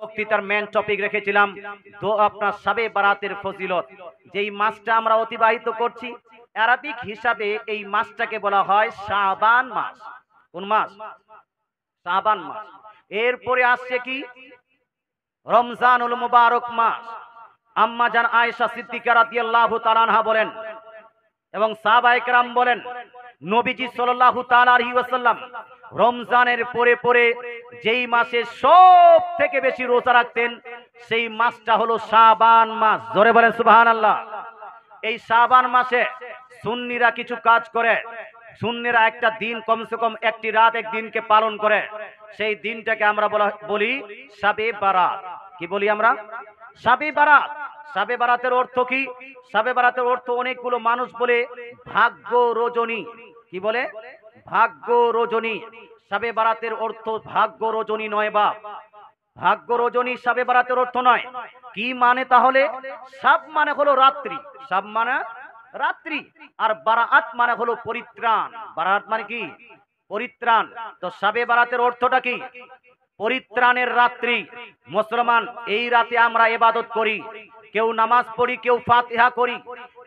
বক্তৃতার main topic রেখেছিলাম তো আপনার শাবে বারাতের ফজিলত। যেই মাসটা আমরা অতিবাহিত করছি আরবিক হিসাবে এই মাসটাকে বলা হয় শাবান মাস। কোন মাস? শাবান মাস। এরপরে আসছে কি? রমজানুল মুবারক মাস। আম্মা জান আয়েশা সিদ্দিকা রাদিয়াল্লাহু তাআলা আনহা বলেন এবং সাহাবায়ে কেরাম বলেন, নবীজি সাল্লাল্লাহু তাআলা আলাইহি ওয়াসাল্লাম রমজানের পরে পরে যেই মাসে সব থেকে বেশি রোজা রাখতেন সেই মাসটা হলো শাবান মাস। জোরে বলেন সুবহানাল্লাহ। এই শাবান মাসে সুন্নিরা কিছু কাজ করে। সুন্নিরা একটা দিন, কমসে কম একটি রাত এক দিনকে পালন করে। সেই দিনটাকে আমরা বলি শাবে বারাত। কি বলি আমরা? শাবে বারাত। শাবে বারাতের অর্থ কি? শাবে বারাতের অর্থ অনেকগুলো মানুষ বলে ভাগ্য রজনী। কি বলে? ভাগ্য রজনী। শাবে বারাতের অর্থ ভাগ্য রজনী নয় বাপ, ভাগ্য রজনী শাবে বারাতের অর্থ নয়। কি মানে তাহলে? শাব মানে হলো রাত্রি, শাব মানে রাত্রি, আর বারাত মানে হলো পরিত্রাণ। বারাত মানে কি? পরিত্রাণ। তো শাবে বারাতের অর্থটা কি? পরিত্রাণের রাত্রি। মুসলমান এই রাতে আমরা ইবাদত করি, কেউ নামাজ পড়ি, কেউ ফাতিহা করি,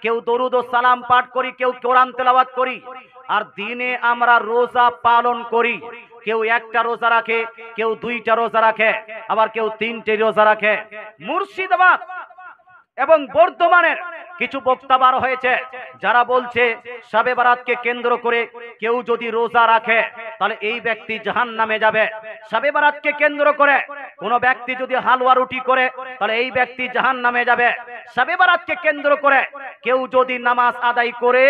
কেউ দরুদ ও সালাম পাঠ করি, কেউ কোরআন তেলাওয়াত করি, আর দিনে আমরা রোজা পালন করি। কেউ একটা রোজা রাখে, কেউ দুইটা রোজা রাখে, আবার কেউ তিনটে রোজা রাখে। মুর্শিদাবাদ এবং বর্ধমানের কিছু বক্তা বার হয়েছে যারা বলছে শাবে বারাতকে কেন্দ্র করে কেউ যদি রোজা রাখে তাহলে এই ব্যক্তি জাহান্নামে যাবে। শাবে বারাতকে কেন্দ্র করে কোন ব্যক্তি যদি হালুয়া রুটি করে তাহলে এই ব্যক্তি জাহান্নামে যাবে। শাবে বারাতকে কেন্দ্র করে কেউ যদি নামাজ আদায় করে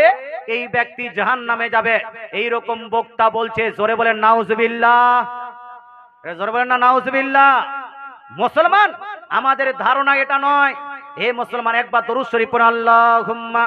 এই ব্যক্তি জাহান্নামে যাবে। এই রকম বক্তা বলছে। জোরে বলেন নাউজুবিল্লাহ। জোরে বলেন না নাউজুবিল্লাহ। মুসলমান, আমাদের ধারণা এটা নয়। হে মুসলমান, একবার দরুদ শরীফ পড়ুন। আল্লাহুম্মা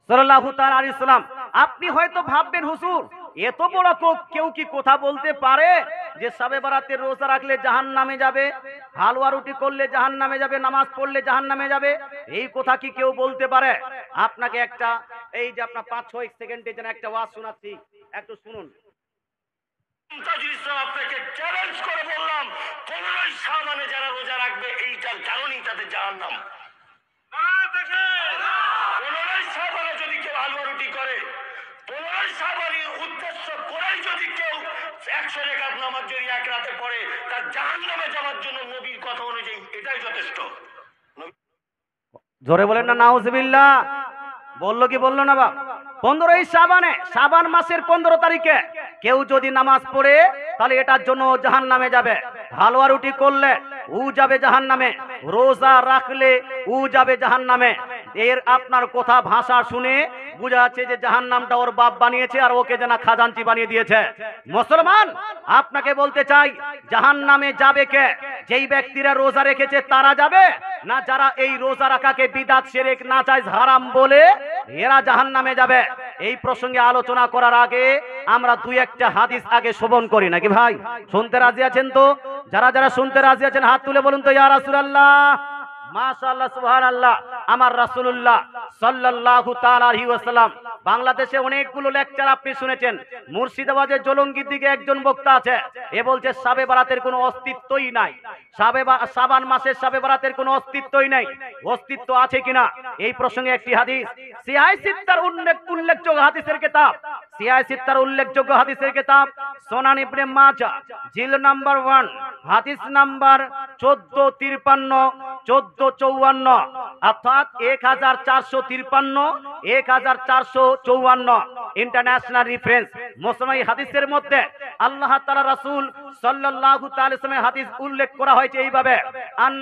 সাল্লাল্লাহু তাআলা আলাইহি সাল্লাম। আপনি হয়তো ভাববেন হুজুর এত বড় কেউ কি কথা বলতে পারে যে শাবে বারাতের রোজা রাখলে জাহান্নামে যাবে, হালুয়া রুটি করলে জাহান্নামে যাবে, নামাজ পড়লে জাহান্নামে যাবে? এই কথা কি কেউ বলতে পারে? আপনাকে একটা, এই যে আপনার 5-6 সেকেন্ডে যেন একটা ওয়াজ শোনাচ্ছি, একটু শুনুন। আপনাকে চ্যালেঞ্জ করে বললাম, 15 শাবানে যারা রোজা রাখবে এইটার কারণেই তাদের জাহান্নাম। 15 শাবানে যদি কেউ হালুয়া রুটি করে, 15 শাবানের উদ্দেশ্য করেই যদি কেউ 100 রাকাত নামাজ যদি এক রাতে পড়ে, তার জাহান্নামে যাওয়ার জন্য নবীর কথা অনুযায়ী এটাই যথেষ্ট। জোরে বলেন না নাউজুবিল্লাহ। বললো কি বললো না বাপ? 15 শাবানে, শাবান মাসের 15 তারিখে কেউ যদি নামাজ পড়ে তাহলে এটার জন্য জাহান্নামে যাবে। হালুয়া রুটি করলে ও যাবে জাহান্নামে, রোজা রাখলে ও যাবে জাহান্নামে। এর আপনার কথা ভাষা শুনে বোঝা যাচ্ছে যে জাহান্নামটা ওর বাপ বানিয়েছে আর ওকে যেন খাজাঞ্চি বানিয়ে দিয়েছে। মুসলমান, আপনাকে বলতে চাই জাহান্নামে যাবে কে? যেই ব্যক্তিরা রোজা রেখেছে তারা যাবে, না যারা এই রোজা রাখাকে বিদআত শিরক নাজায়েজ হারাম বলে এরা জাহান্নামে যাবে? এই প্রসঙ্গে আলোচনা করার আগে আমরা দুই একটা হাদিস আগে শ্রবণ করি, নাকি ভাই? শুনতে রাজি আছেন তো? যারা যারা শুনতে রাজি আছেন হাত তুলে বলুন তো ইয়া রাসূলুল্লাহ। মাশাআল্লাহ, সুবহানাল্লাহ। আমার রাসূলুল্লাহ সাল্লাল্লাহু তাআলা আলাইহি ওয়াসাল্লাম, বাংলাদেশে অনেকগুলো লেকচার আপনি শুনেছেন। মুর্শিদাবাদের জলঙ্গির দিকে একজন বক্তা আছে, এ বলছে শাবে বারাতের কোনো অস্তিত্বই নাই। শাবান মাসের শাবে বারাতের কোনো অস্তিত্বই নাই। অস্তিত্ব আছে কিনা এই প্রসঙ্গে একটি হাদিস, সিহাহ সিত্তার উল্লেখযোগ্য হাদিসের কিতাব, সিহাহ সিত্তার উল্লেখযোগ্য হাদিসের কিতাব সুনান ইবনে মাজাহ, জিল নাম্বার 1, হাদিস নাম্বার 1453, 1454, অর্থাৎ 1453, 1454 ইন্টারন্যাশনাল রেফারেন্স। মুসলমান হাদিসের মধ্যে আল্লাহ তাআলা রাসূল সাল্লাল্লাহু তাআলা আলাইহি হাদিস উল্লেখ করা হয়েছে এইভাবে, আন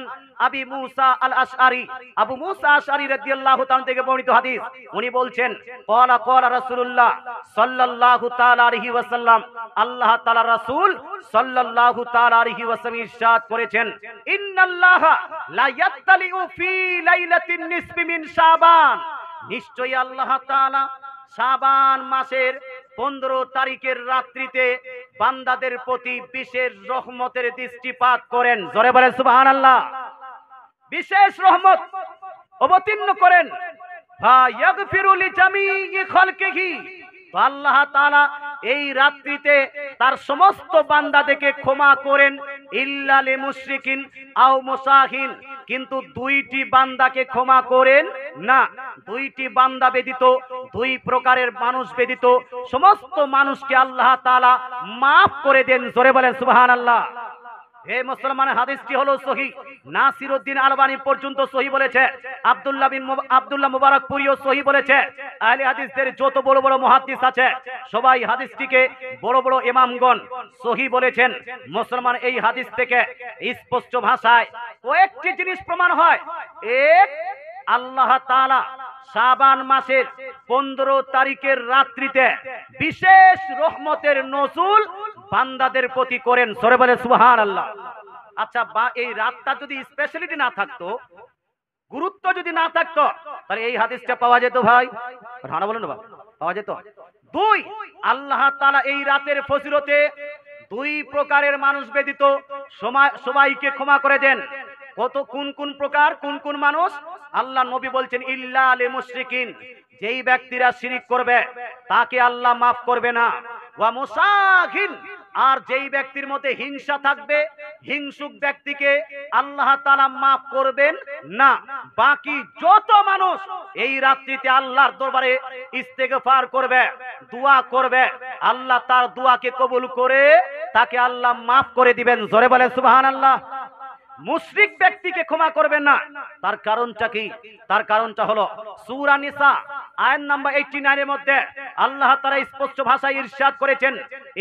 আবি মুসা আল আশআরি, আবু মুসা আশআরি রাদিয়াল্লাহু তাআলা থেকে বর্ণিত হাদিস। উনি বলছেন ক্বালা ক্বালা রাসূলুল্লাহ সাল্লাল্লাহু তাআলা আলাইহি ওয়াসাল্লাম, আল্লাহ তাআলা রাসূল সাল্লাল্লাহু তাআলা আলাইহি ওয়াসাল্লাম ইরশাদ করেছেন, ইন্নাল্লাহা লা ইয়াত্তালিউ ফি লাইলাতিন নিসফি মিন শাবান, নিশ্চয়ই আল্লাহ তাআলা শাবান মাসের 15 তারিখের রাত্রিতে বান্দাদের প্রতি বিশেষ রহমতের দৃষ্টিপাত করেন। জোরে বলেন সুবহানাল্লাহ। বিশেষ রহমত অবতীর্ণ করেন। ফায়াগফিরু লিজামিই খালকিহি, তো আল্লাহ তাআলা এই রাত্রিতে তার সমস্ত বান্দাদেরকে ক্ষমা করেন। ইল্লা লিমুশরিকিন আও মুসাহিন, কিন্তু দুইটি বান্দাকে ক্ষমা করেন না। দুইটি বান্দা ব্যতীত, দুই প্রকারের মানুষ ব্যতীত সমস্ত মানুষকে আল্লাহ তাআলা মাফ করে দেন। জোরে বলেন সুবহানাল্লাহ। হে মুসলমান, হাদিসটি হলো সহিহ। নাসিরউদ্দিন আলবানী পর্যন্ত সহিহ বলেছে, আব্দুল্লাহ মুবারকপুরিও সহিহ বলেছে। আহলে হাদিসদের যত বড় বড় মুহাদ্দিস আছে সবাই হাদিসটিকে বড় বড় ইমামগণ সহিহ বলেছেন। মুসলমান, এই হাদিস থেকে স্পষ্ট ভাষায় কয়েকটি জিনিস প্রমাণ হয়। এক, আল্লাহ তাআলা শাবান মাসের 15 তারিখের রাত্রিতে বিশেষ রহমতের নজুল বান্দাদের প্রতি করেন। সরে বলে সুবহানাল্লাহ। আচ্ছা, এই রাতটা যদি স্পেশালিটি না থাকতো, গুরুত্ব যদি না থাকতো, তাহলে এই হাদিসটা পাওয়া যেত ভাই? ঠান্ডা বলেন না, পাওয়া যেত। দুই, আল্লাহ তাআলা এই রাতের ফজিলতে দুই প্রকারের মানুষ ব্যতীত সবাইকে ক্ষমা করে দেন। কত কোন কোন প্রকার, কোন কোন মানুষ? আল্লাহ নবী বলছেন ইল্লা লিমুশরিকিন, যেই ব্যক্তিরা শিরিক করবে তাকে আল্লাহ মাফ করবে না। ওয়া মুসাহিন, আর যেই ব্যক্তির মধ্যে হিংসা থাকবে, হিংসুক ব্যক্তিকে আল্লাহ তাআলা মাফ করবেন না। বাকি যত মানুষ এই রাত্রিতে আল্লাহর দরবারে ইস্তেগফার করবে, দোয়া করবে, আল্লাহ তার দোয়াকে কবুল করে তাকে আল্লাহ মাফ করে দিবেন। জোরে বলেন সুবহানাল্লাহ। মুশরিক ব্যক্তিকে ক্ষমা করবেন না। তার কারণটা কি? তার কারণটা হলো সূরা নিসা আয়াত নাম্বার 89 এর মধ্যে আল্লাহ তাআলা স্পষ্ট ভাষায় ইরশাদ করেছেন,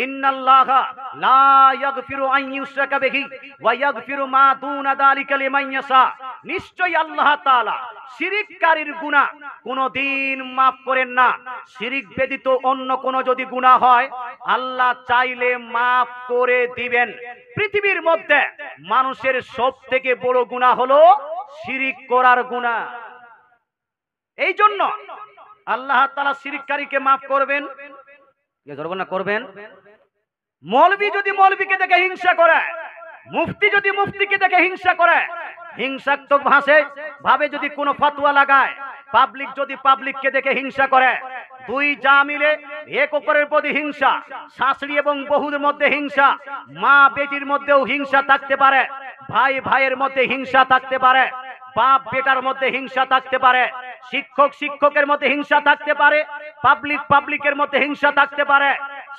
ইন্নাল্লাহা লা ইয়াগফিরু আন ইউশরাকা বিহি ওয়া ইয়াগফিরু মা দুনা যালিকা লিমান ইয়াশা, নিশ্চয়ই আল্লাহ তাআলা শিরিককারীর গুনাহ কোনদিন মাফ করেন না। শিরিক ব্যতীত অন্য কোন যদি গুনাহ হয় আল্লাহ চাইলে মাফ করে দিবেন। পৃথিবীর মধ্যে মানুষের সবথেকে বড় গুনাহ হলো শিরিক করার গুনাহ। এই জন্য আল্লাহ তাআলা শিরিককারীকে মাফ করবেন, করবেন। মৌলবী যদি মৌলবীকে দেখে হিংসা করে, মুফতি যদি মুফতিকে দেখে হিংসা করে, হিংসাত্মক ভাবে যদি কোনো ফতোয়া লাগায়, পাবলিক যদি পাবলিককে দেখে হিংসা করে, দুই যা মিলে এক অপরের প্রতি হিংসা, শাশুড়ি এবং বহুর মধ্যে হিংসা, মা বেটির মধ্যেও হিংসা থাকতে পারে, ভাই ভাইয়ের মধ্যে হিংসা থাকতে পারে, বাপ বেটার মধ্যে হিংসা থাকতে পারে, শিক্ষক শিক্ষকের মধ্যে হিংসা থাকতে পারে, পাবলিক পাবলিকের মধ্যে হিংসা থাকতে পারে।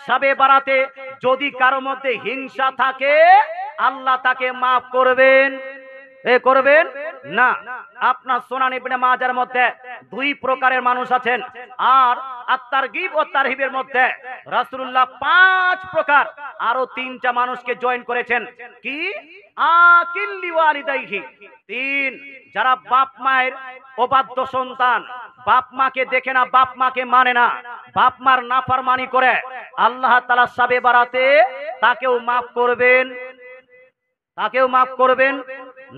সবে বারাতে যদি কারো মধ্যে হিংসা থাকে আল্লাহ তাকে মাফ করবেন করবেন না। আপনার সুনান ইবনে মাজার মধ্যে দুই প্রকারের মানুষ আছেন, আর আত-তারগীব ও তারহিবের মধ্যে রাসূলুল্লাহ 5 প্রকার আরো 3টা মানুষকে জয়েন করেছেন। কি? আকিল লিওয়ালিদাইহি, 3, যারা বাপ মায়ের অবাধ্য সন্তান, বাপ মাকে দেখে না, বাপ মাকে মানে না, বাপ মার নাফরমানি করে, আল্লাহ তাআলা শবে বারাতে তাকেও মাফ করবেন, তাকেও মাফ করবেন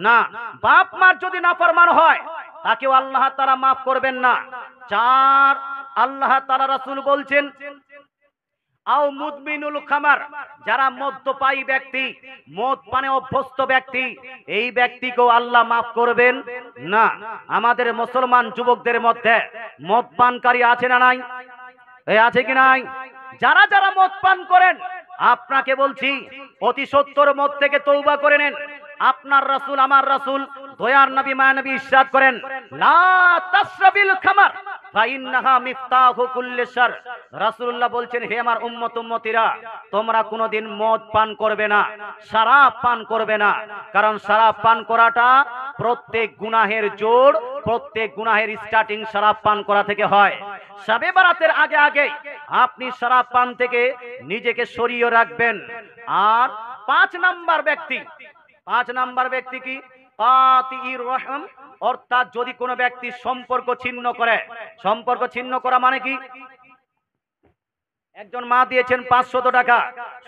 না। বাপ মার যদি নাফরমান হয় তাকেও আল্লাহ তাআলা মাফ করবেন না। 4, আল্লাহ তাআলা রাসূল বলছেন আও মুদমিনুল খামার, যারা মদ্যপায়ী ব্যক্তি, মদ পানে অভ্যস্ত ব্যক্তি, এই ব্যক্তিকেও আল্লাহ মাফ করবেন না। আমাদের মুসলমান যুবকদের মধ্যে মদ পানকারী আছে না নাই? আছে কি নাই? যারা যারা মদ পান করেন আপনাকে বলছি অতি সত্বর মদ থেকে তওবা করে নেন। আপনার রাসূল, আমার রাসূল, দয়ার নবী মায়ানবী ইরশাদ করেন, লা তাশরাবিল খামার ফাইন্নাহা মিফতাহু কুল্লি শার। রাসূলুল্লাহ বলছেন, হে আমার উম্মত উম্মতিরা, তোমরা কোনোদিন মদ পান করবে না, শরাব পান করবে না, কারণ শরাব পান করাটা প্রত্যেক গুনাহের জোড়, প্রত্যেক গুনাহের স্টার্টিং শরাব পান করা থেকে হয়। শবে বারাতের আগে আগে আপনি শরাব পান থেকে নিজেকে সরিয়ে রাখবেন। আর 5 নাম্বার ব্যক্তি কি? কাতিউর রহম, অর্থাৎ যদি কোনো ব্যক্তি সম্পর্ক ছিন্ন করে, সম্পর্ক ছিন্ন করা মানে কি? একজন মা দিয়েছেন 500 টাকা,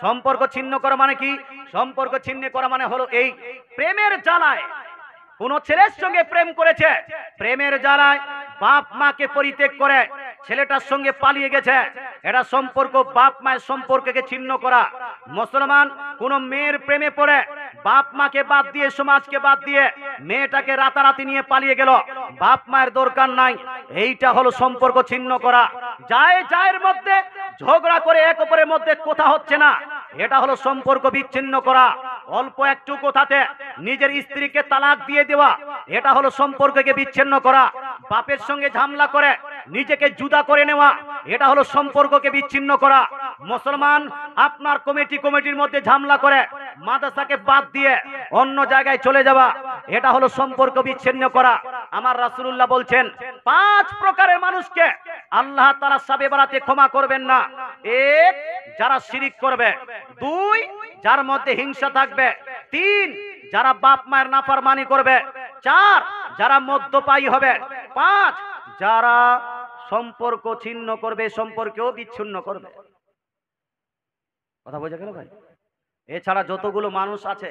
সম্পর্ক ছিন্ন করা মানে কি? সম্পর্ক ছিন্ন করা মানে হলো এই প্রেমের জ্বালায়, কোন ছেলের সঙ্গে প্রেম করেছে, প্রেমের জ্বালায় বাপ মাকে পরিত্যাগ করে ছেলেটার সঙ্গে পালিয়ে গেছে, এটা সম্পর্ক বাপ মায়ের সম্পর্ককে ছিন্ন করা। মুসলমান কোন মেয়ের প্রেমে পড়ে বাপ মাকে বাদ দিয়ে সমাজকে বাদ দিয়ে মেয়েটাকে রাতারাতি নিয়ে পালিয়ে গেল, বাপ মায়ের দরকার নাই, এইটা হলো সম্পর্ক ছিন্ন করা। জায়ের মধ্যে ঝগড়া করে এক অপরের মধ্যে কথা হচ্ছে না, এটা হলো সম্পর্ক বিচ্ছিন্ন করা। অল্প একটু কথাতে নিজের স্ত্রীকে তালাক দিয়ে দেওয়া, এটা হলো সম্পর্ককে বিচ্ছিন্ন করা। বাপের সঙ্গে ঝামেলা করে নিজেকে জুদা করে নেওয়া, এটা হলো সম্পর্ককে বিচ্ছিন্ন করা। মুসলমান আপনার কমিটির মধ্যে ঝামেলা করে মাদ্রাসাকে বাদ দিয়ে অন্য জায়গায় চলে যাওয়া, এটা হলো সম্পর্ক বিচ্ছিন্ন করা। আমার রাসূলুল্লাহ বলছেন 5 প্রকারের মানুষকে আল্লাহ তাআলা শবে বরাতে ক্ষমা করবেন না। 1, যারা শিরিক করবে। 2, যার মধ্যে হিংসা থাকবে। 3, যারা বাপ মায়ের নাফরমানি করবে। 4, যারা মদ্যপায়ী হবে। 5, যারা সম্পর্ক ছিন্ন করবে, সম্পর্কেও বিচ্ছিন্ন করবে। কথা বোঝা গেল ভাই? এছাড়া যতগুলো মানুষ আছে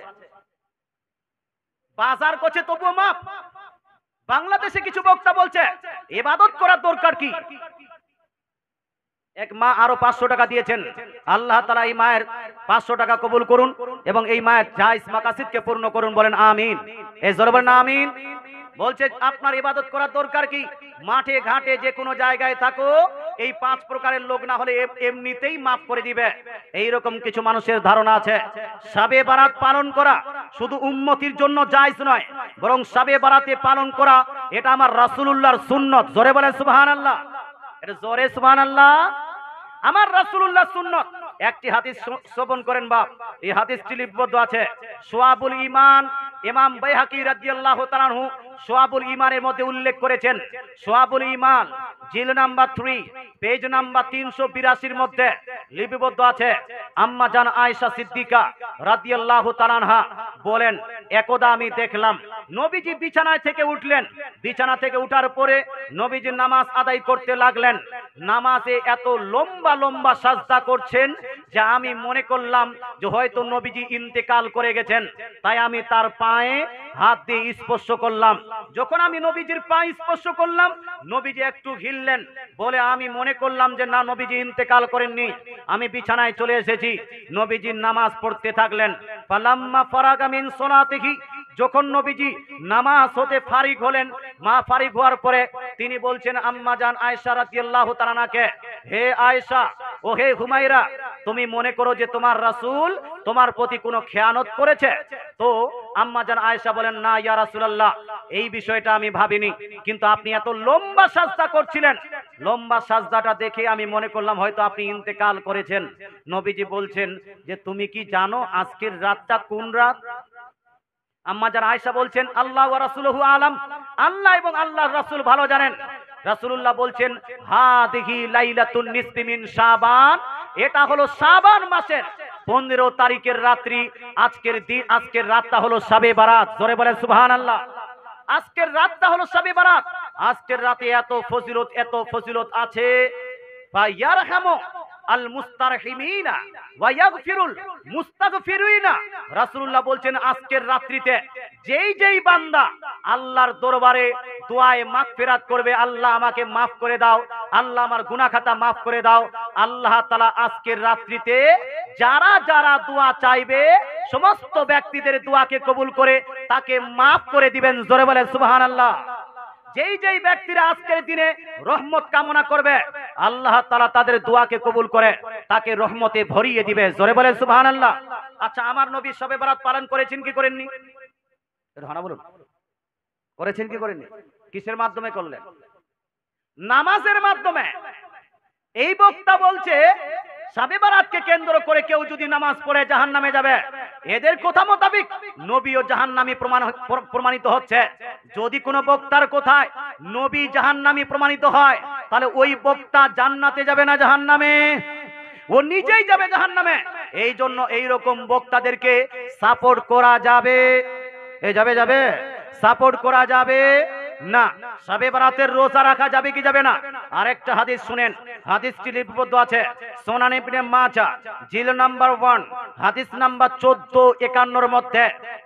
বাজার করছে তবুও মাপ। বাংলাদেশে কিছু বক্তা বলছে ইবাদত করার দরকার কি? এক মা আরো 500 টাকা দিয়েছেন, আল্লাহ তাআলা এই মায়ের 500 টাকা কবুল করুন এবং এই মায়ের জায়েজ মাকাসিদকে পূর্ণ করুন, বলেন আমিন। এই জোরে বলেন আমিন। বলছে আপনার ইবাদত করার দরকার কি? মাঠে ঘাটে যে কোনো জায়গায় থাকো, এই 5 প্রকারের লোক না হলে এমনিতেই মাফ করে দিবে। এই রকম কিছু মানুষের ধারণা আছে শবে বরাত পালন করা শুধু উম্মতির জন্য জায়েজ নয়, বরং শবে বরাতে পালন করা এটা আমার রাসূলুল্লাহর সুন্নত। জোরে বলেন সুবহানাল্লাহ। এটা জোরে সুবহানাল্লাহ। আমার রাসূলুল্লাহর সুন্নত। একটি হাদিস শ্রবণ করেন বাপ, এই হাদিসটি লিপিবদ্ধ আছে শুআবুল ঈমান, ইমাম বাইহাকী রাদিয়াল্লাহু তাআলা আনহু শুআবুল ঈমানের মধ্যে উল্লেখ করেছেন। শুআবুল ঈমান জিল নাম্বার 3 পেজ নাম্বার 382 মধ্যে লিপিবদ্ধ আছে আম্মা জান আয়েশা সিদ্দিকা রাদিয়াল্লাহু তাআলা আনহা বলেন, একদা আমি দেখলাম নবীজি বিছানায় থেকে উঠলেন, বিছানা থেকে উঠার পরে নবীজি নামাজ আদায় করতে লাগলেন। নামাজে এত লম্বা লম্বা সাজদা করছেন যে আমি মনে করলাম যে হয়তো নবীজি ইন্তেকাল করে গেছেন, তাই আমি তার পায়ে হাত দিয়ে স্পর্শ করলাম। যখন আমি নবীজির পা স্পর্শ করলাম, নবীজি একটু হিললেন, বলে আমি মনে করলাম যে না, নবীজি ইন্তেকাল করেননি। আমি বিছানায় চলে এসেছি, নবীজি নামাজ পড়তে থাকলেন। ফালাম্মা ফারাগা মিন সালাতিহি, যখন নবীজি নামাজ হতে ফারিগ হলেন, মা ফারিগ হওয়ার পরে তিনি বলছেন আম্মা জান আয়েশা রাদিয়াল্লাহু তাআলা আনহাকে, হে আয়েশা ও হে হুমায়রা, তুমি মনে করো যে তোমার রাসূল তোমার প্রতি কোনো খেয়ানত করেছে? তো আম্মা জান আয়েশা বলেন, না ইয়া রাসূলুল্লাহ, এই বিষয়টা আমি ভাবিনি, কিন্তু আপনি এত লম্বা সাজদা করছিলেন, লম্বা সাজদাটা দেখে আমি মনে করলাম হয়তো আপনি ইন্তেকাল করেছেন। নবীজি বলছেন যে তুমি কি জানো আজকের রাতটা কোন রাত? আম্মা জান আয়েশা বলছেন আল্লাহ ওয়া রাসূলুহু আলাম, আল্লাহ এবং আল্লাহর রাসূল ভালো জানেন। রাসূলুল্লাহ বলছেন হাদিহি লাইলাতুন নিসফি মিন শাবান, এটা হলো শাবান মাসের 15 তারিখের রাত্রি। আজকের রাতটা হলো শবে বরাত। জোরে বলেন সুবহানাল্লাহ। আজকের রাতটা হলো শবে বরাত। আজকের রাতে এত ফজিলত আছে। ফায়ারহামু আল মুস্তারহিমিনা ওয়া ইয়াগফিরুল মুস্তাগফিরিনা। রাসূলুল্লাহ বলছেন আজকের রাত্রিতে যেই বান্দা আল্লাহর দরবারে দোয়ায়ে মাগফিরাত করবে, আল্লাহ আমাকে maaf করে দাও, আল্লাহ আমার গুনাহ খাতা maaf করে দাও, আল্লাহ তাআলা আজকের রাত্রিতে যারা দোয়া চাইবে সমস্ত ব্যক্তিদের দোয়াকে কবুল করে তাকে maaf করে দিবেন। জোরে বলেন সুবহানাল্লাহ। যেই ব্যক্তিরা আজকের দিনে রহমত কামনা করবে, আল্লাহ তাআলা তাদের দোয়াকে কবুল করে তাকে রহমতে ভরিয়ে দিবে। জোরে বলেন সুবহানাল্লাহ। আচ্ছা, আমার নবী শবে বরাত পালন করেছেন কি করেননি? এটা বলুন, করেছেন কি করেননি? কিসের মাধ্যমে করলেন? নামাজের মাধ্যমে। এই বক্তা বলছে শবে বরাতকে কেন্দ্র করে কেউ যদি নামাজ পড়ে জাহান্নামে যাবে। এদের কথা মোতাবেক নবীও জাহান্নামী প্রমাণিত হচ্ছে। যদি কোনো বক্তার কথায় নবী জাহান্নামী প্রমাণিত হয়, তাহলে ওই বক্তা জান্নাতে যাবে না জাহান্নামে? ও নিজেই যাবে জাহান্নামে। এই জন্য এইরকম বক্তাদেরকে সাপোর্ট করা যাবে? যাবে সাপোর্ট করা যাবে না। শবে বরাতের রোজা রাখা যাবে কি যাবে না? আরেকটা হাদিস শুনেন, হাদিসটি লিপিবদ্ধ আছে সুনান ইবনে মাজাহ জিল নাম্বার 1 হাদিস নাম্বার 1451 এর মধ্যে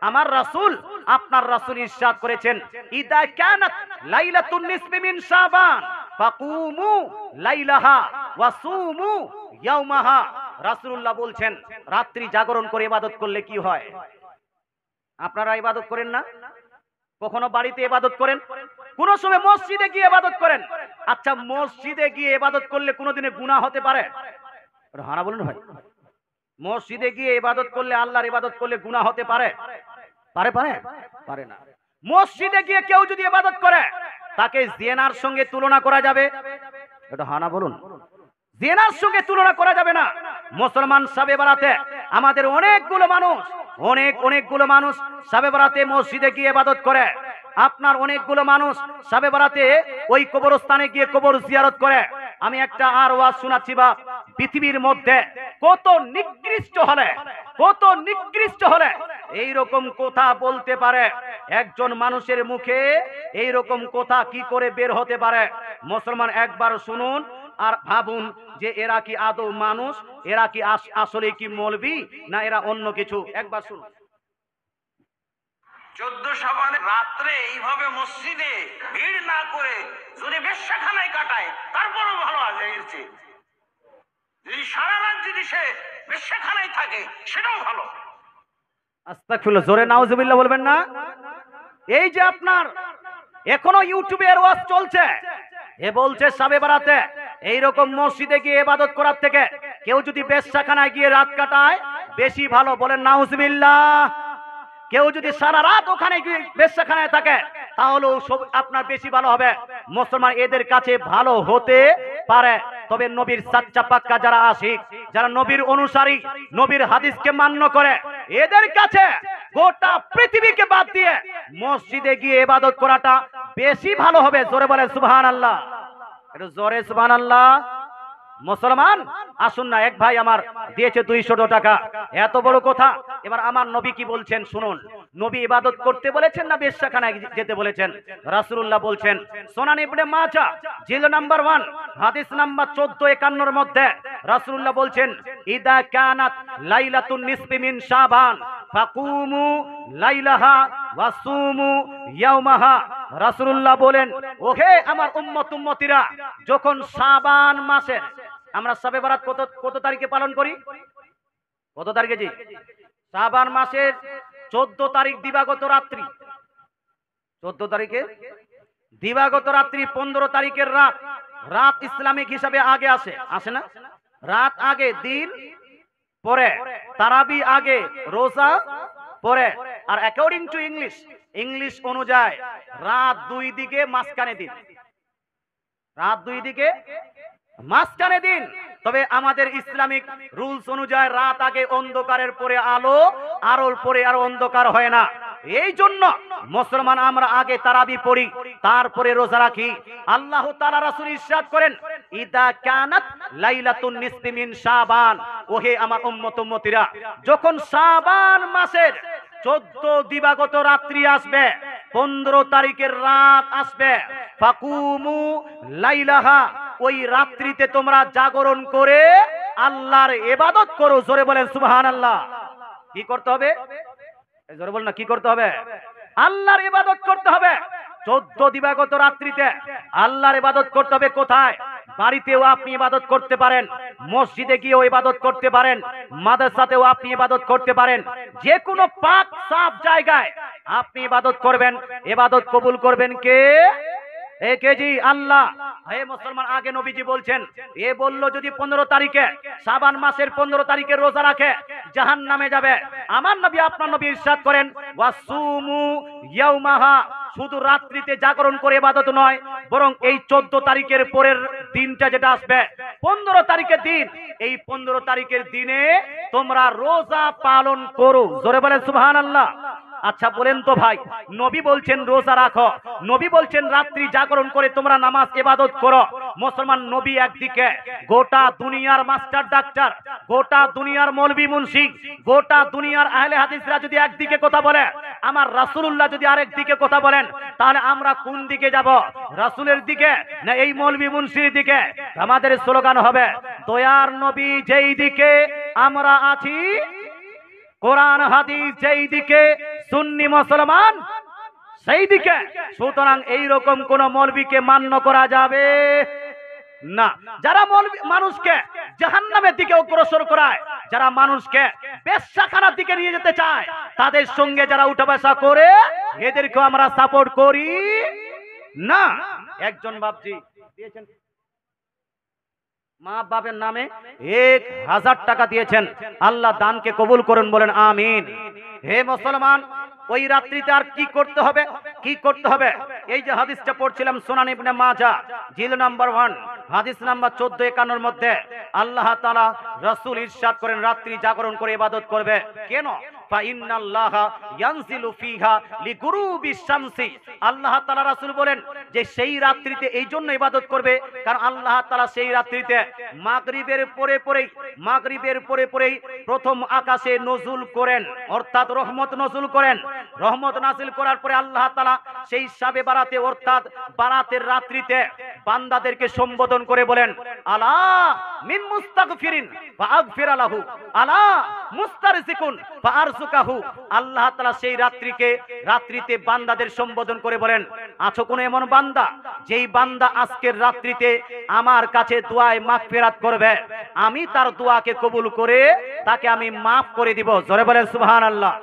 আমার রাসূল, আপনার রাসূল ইরশাদ করেছেন, ইদা কানাত লাইলাতুন নিসফি মিন শাবান, ফাকুমু লাইলাহা ওয়াসুমু ইয়াওমাহা। রাসূলুল্লাহ বলছেন রাত্রি জাগরণ করে ইবাদত করলে কি হয়? আপনারা ইবাদত করেন না? কখনো বাড়িতে ইবাদত করেন, কোন সময় মসজিদে গিয়ে ইবাদত করেন। আচ্ছা, মসজিদে গিয়ে ইবাদত করলে কোনোদিনে গুনাহ হতে পারে? হানা বলুন ভাই। মসজিদে গিয়ে ইবাদত করলে, আল্লাহর ইবাদত করলে গুনাহ হতে পারে? পারে পারে পারে না। মসজিদে গিয়ে কেউ যদি ইবাদত করে তাকে জিনার সঙ্গে তুলনা করা যাবে? এটা হানা বলুন। জিনার সঙ্গে তুলনা করা যাবে না। মুসলমান শবে বরাতে আমাদের অনেকগুলো মানুষ শবে বরাতে মসজিদে গিয়ে ইবাদত করে। আপনার অনেকগুলো মানুষ শবে বরাতে ওই কবরস্থানে গিয়ে কবর জিয়ারত করে। আমি একটা আর ওয়াজ শোনাচ্ছি বা পৃথিবীর মধ্যে কত নিকৃষ্ট হলে এইরকম কথা বলতে পারে? একজন মানুষের মুখে এইরকম কথা কি করে বের হতে পারে? মুসলমান একবার শুনুন আর ভাবুন যে এরা কি আদৌ মানুষ, এরা কি আসলে কি মৌলবি, না এরা অন্য কিছু? একবার শুনুন। 14 শাবানে রাত্রে এইভাবে মসজিদে ভিড় না করে যদি বেশ্যাখানায় কাটায় তারপরও ভালো আছে। এর চেয়ে যদি সারা রাত যদি সে বেশ্যাখানায় থাকে সেটাও ভালো। আস্তাগফিরুল্লাহ, জোরে নাউজুবিল্লাহ বলবেন না? এই যে আপনার এখনো ইউটিউবে এর ওয়াজ চলছে, এ বলছে শবে বরাতে এইরকম মসজিদে গিয়ে ইবাদত করার থেকে কেউ যদি বেশ্যাখানায় গিয়ে রাত কাটায় বেশি ভালো। বলেন নাউজুবিল্লাহ। কেউ যদি সারা রাত ওখানে গিয়ে বেশ্যাখানায় থাকে তাহলেও আপনার বেশি ভালো হবে। মুসলমান এদের কাছে ভালো হতে পারে, তবে নবীর সাচ্চা পাক্কা যারা আশিক, যারা নবীর অনুসারী, নবীর হাদিসকে মান্য করে, এদের কাছে গোটা পৃথিবীকে বাদ দিয়ে মসজিদে গিয়ে ইবাদত করাটা বেশি ভালো হবে। জোরে বলে সুবহানাল্লাহ, একটু জোরে সুবহানাল্লাহ। মুসলমান আসুন না, এক ভাই আমার দিয়েছে 200 টাকা, এত বড় কথা। এবার আমার নবী কি বলছেন শুনুন। নবী ইবাদত করতে বলেছেন না বেশ্যাখানায় যেতে বলেছেন? রাসূলুল্লাহ বলছেন সুনান ইবনে মাজাহ জিলদ নাম্বার 1 হাদিস নাম্বার 1451 এর মধ্যে রাসূলুল্লাহ বলছেন ইদা কানাত লাইলাতুন নিসফি মিন শাবান ফাকুমু লাইলাহা ওয়াসুমু ইয়াওমাহা। রাসূলুল্লাহ বলেন, ওহে আমার উম্মতিরা, যখন শাবান মাসের, আমরা শবে বরাত কত তারিখে পালন করি? কত তারিখে জি? শাবান মাসের 14 তারিখ দিবাগত রাত্রি। 14 তারিখে দিবাগত রাত্রি, 15 তারিখের রাত ইসলামিক হিসাবে আগে আসে না? রাত আগে, দিন পরে, তারাবি আগে, রোজা পরে। আর অ্যাকর্ডিং টু ইংলিশ অনুযায়ী রাত 2 দিকে মাঝখানে দিন। রাত 2 দিকে মাঝখানে দিন। তবে আমাদের ইসলামিক রুলস অনুযায়ী রাত আগে অন্ধকারের পরে আলো, আলোর পরে আর অন্ধকার হয় না। এই জন্য মুসলমান আমরা আগে তারাবি পড়ি, তারপরে রোজা রাখি। আল্লাহ তাআলা রাসূল ইরশাদ করেন ইদা কানাত লাইলাতুন নিসফি মিন শাবান, ওহে আমার উম্মতিরা, যখন শাবান মাসের 14 দিবাগত রাত্রি আসবে, 15 তারিখের রাত আসবে, ফাকুমু লাইলাহা, ওই রাত্রিতে তোমরা জাগরণ করে আল্লাহর ইবাদত করো। জোরে বলেন সুবহানাল্লাহ। কি করতে হবে? জোরে বলেন না, কি করতে হবে? আল্লাহর ইবাদত করতে হবে। 14 দিবাগত রাত্রিতে আল্লাহর ইবাদত করতে হবে। কোথায়? বাড়িতেও আপনি ইবাদত করতে পারেন, মসজিদে গিয়েও ইবাদত করতে পারেন, মাদ্রাসাতেও আপনি ইবাদত করতে পারেন। যে কোনো পাক সাফ জায়গায় আপনি ইবাদত করবেন। ইবাদত কবুল করবেন কে? জি আল্লাহ। হে মুসলমান, আগে নবীজি বলছেন, এ বলল যদি 15 তারিখে শাবান মাসের 15 তারিখে রোজা রাখে জাহান্নামে যাবে। আমার নবী, আপনার নবী ইরশাদ করেন ওয়াসুমু ইয়াওমাহা, শুধু রাত্রিতে জাগরণ করে ইবাদত নয়, বরং এই 14 তারিখের পরের দিনটা যেটা আসবে 15 তারিখের দিন, এই 15 তারিখের দিনে তোমরা রোজা পালন করো। জোরে বলেন সুবহানাল্লাহ। আচ্ছা বলেন তো ভাই, নবী বলছেন রোজা রাখো, নবী বলছেন রাত্রি জাগরণ করে তোমরা নামাজ ইবাদত করো। মুসলমান নবী একদিকে, গোটা দুনিয়ার মাস্টার ডাক্তার, গোটা দুনিয়ার মৌলভী মুন্সি, গোটা দুনিয়ার আহলে হাদিসরা যদি একদিকে কথা বলে, আমার রাসূলুল্লাহ যদি আরেক দিকে কথা বলেন, তাহলে আমরা কোন দিকে যাব? রাসূলের দিকে না এই মৌলভী মুন্সির দিকে? আমাদের স্লোগান হবে দয়ার নবী যেই দিকে আমরা আছি, কোরআন হাদিস যেই দিকে, সুন্নি মুসলমান সেই দিকে। সুতরাং এইরকম কোন মৌলবীকে মান্য করা যাবে না। যারা মৌলবী মানুষকে জাহান্নামের দিকে অগ্রসর করায়, যারা মানুষকে বেশ্যাখানার দিকে নিয়ে যেতে চায়, তাদের সঙ্গে যারা উঠা বসা করে, এদেরকে আমরা সাপোর্ট করি না। একজন বাপজি দিয়েছেন মা বাপের নামে 1000 টাকা দিয়েছেন, আল্লাহ দানকে কবুল করুন, বলেন আমিন। হে মুসলমান, ওই রাত্রিতে আর কি করতে হবে, কি করতে হবে? এই যে হাদিসটা পড়ছিলাম সুনান ইবনে মাজাহ জিলদ নাম্বার 1 হাদিস নাম্বার 1451 এর মধ্যে আল্লাহ তাআলা রাসূল ইরশাদ করেন রাত্রি জাগরণ করে ইবাদত করবে। কেন? ফাইন্নাল্লাহা ইয়ানজিলু ফিহা লিগুরুবিশ শামসি। আল্লাহ তাআলা রাসূল বলেন যে সেই রাত্রিতে এই জন্য ইবাদত করবে কারণ আল্লাহ তাআলা সেই রাত্রিতে মাগরিবের পরে পরেই প্রথম আকাশে নজুল করেন, অর্থাৎ রহমত নজুল করেন। রহমত নাযিল করার পরে আল্লাহ তাআলা সেই শাবে বারাতে অর্থাৎ বারাতের রাত্রিতে বান্দাদেরকে সম্বোধন করে বলেন আলা মিন মুস্তাগফিরিন ফাগফিরা লাহু আলা মুস্তারজিকুন ফারজুকাহু। আল্লাহ তাআলা সেই রাত্রিতে বান্দাদের সম্বোধন করে বলেন, আছো কোন এমন বান্দা যেই বান্দা আজকের রাত্রিতে আমার কাছে দোয়ায় মাগফিরাত করবে, আমি তার দোয়াকে কবুল করে তাকে আমি মাফ করে দিব। জোরে বলেন সুবহানাল্লাহ।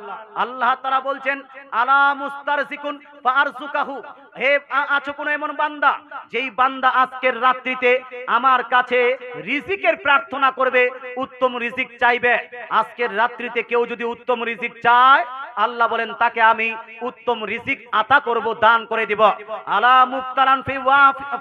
আল্লাহ তাআলা বলছেন আলা মুস্তারজিকুন ফারজুকাহু, হে আছো কোন এমন বান্দা যেই বান্দা আজকের রাত্রিতে আমার কাছে রিজিকের প্রার্থনা করবে, উত্তম রিজিক চাইবে। আজকের রাত্রিতে কেউ যদি উত্তম রিজিক চায়, আল্লাহ বলেন তাকে আমি উত্তম রিজিক আতা করব, দান করে দিব। আলা মুফতারান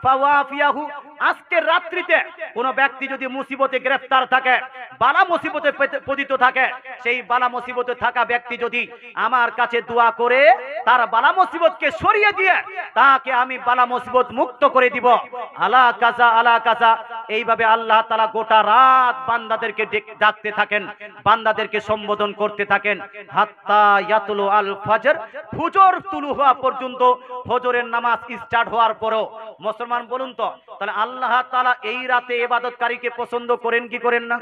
ফাওয়াফিয়াহু, আজকের রাত্রিতে কোন ব্যক্তি যদি মুসিবতে গ্রেফতার থাকে, বালা মুসিবতে পতিত থাকে, সেই বালা মুসিবতে থাকা ব্যক্তি যদি আমার কাছে দোয়া করে তার বালা মুসিবতকে সরিয়ে দিয়ে তাকে আমি বালা মুসিবত মুক্ত করে দিব। আলা কাজা আলা কাজা, এইভাবে আল্লাহ তাআলা গোটা রাত বান্দাদেরকে ডাকতে থাকেন, বান্দাদেরকে সম্বোধন করতে থাকেন হাত্তা ইয়াতুলু আল ফজর, ফজর তুলু হওয়া পর্যন্ত। ফজরের নামাজ স্টার্ট হওয়ার পরও মুসলমান বলুন তো, তাহলে আল্লাহ তাআলা এই রাতে ইবাদতকারীকে পছন্দ করেন কি করেন না?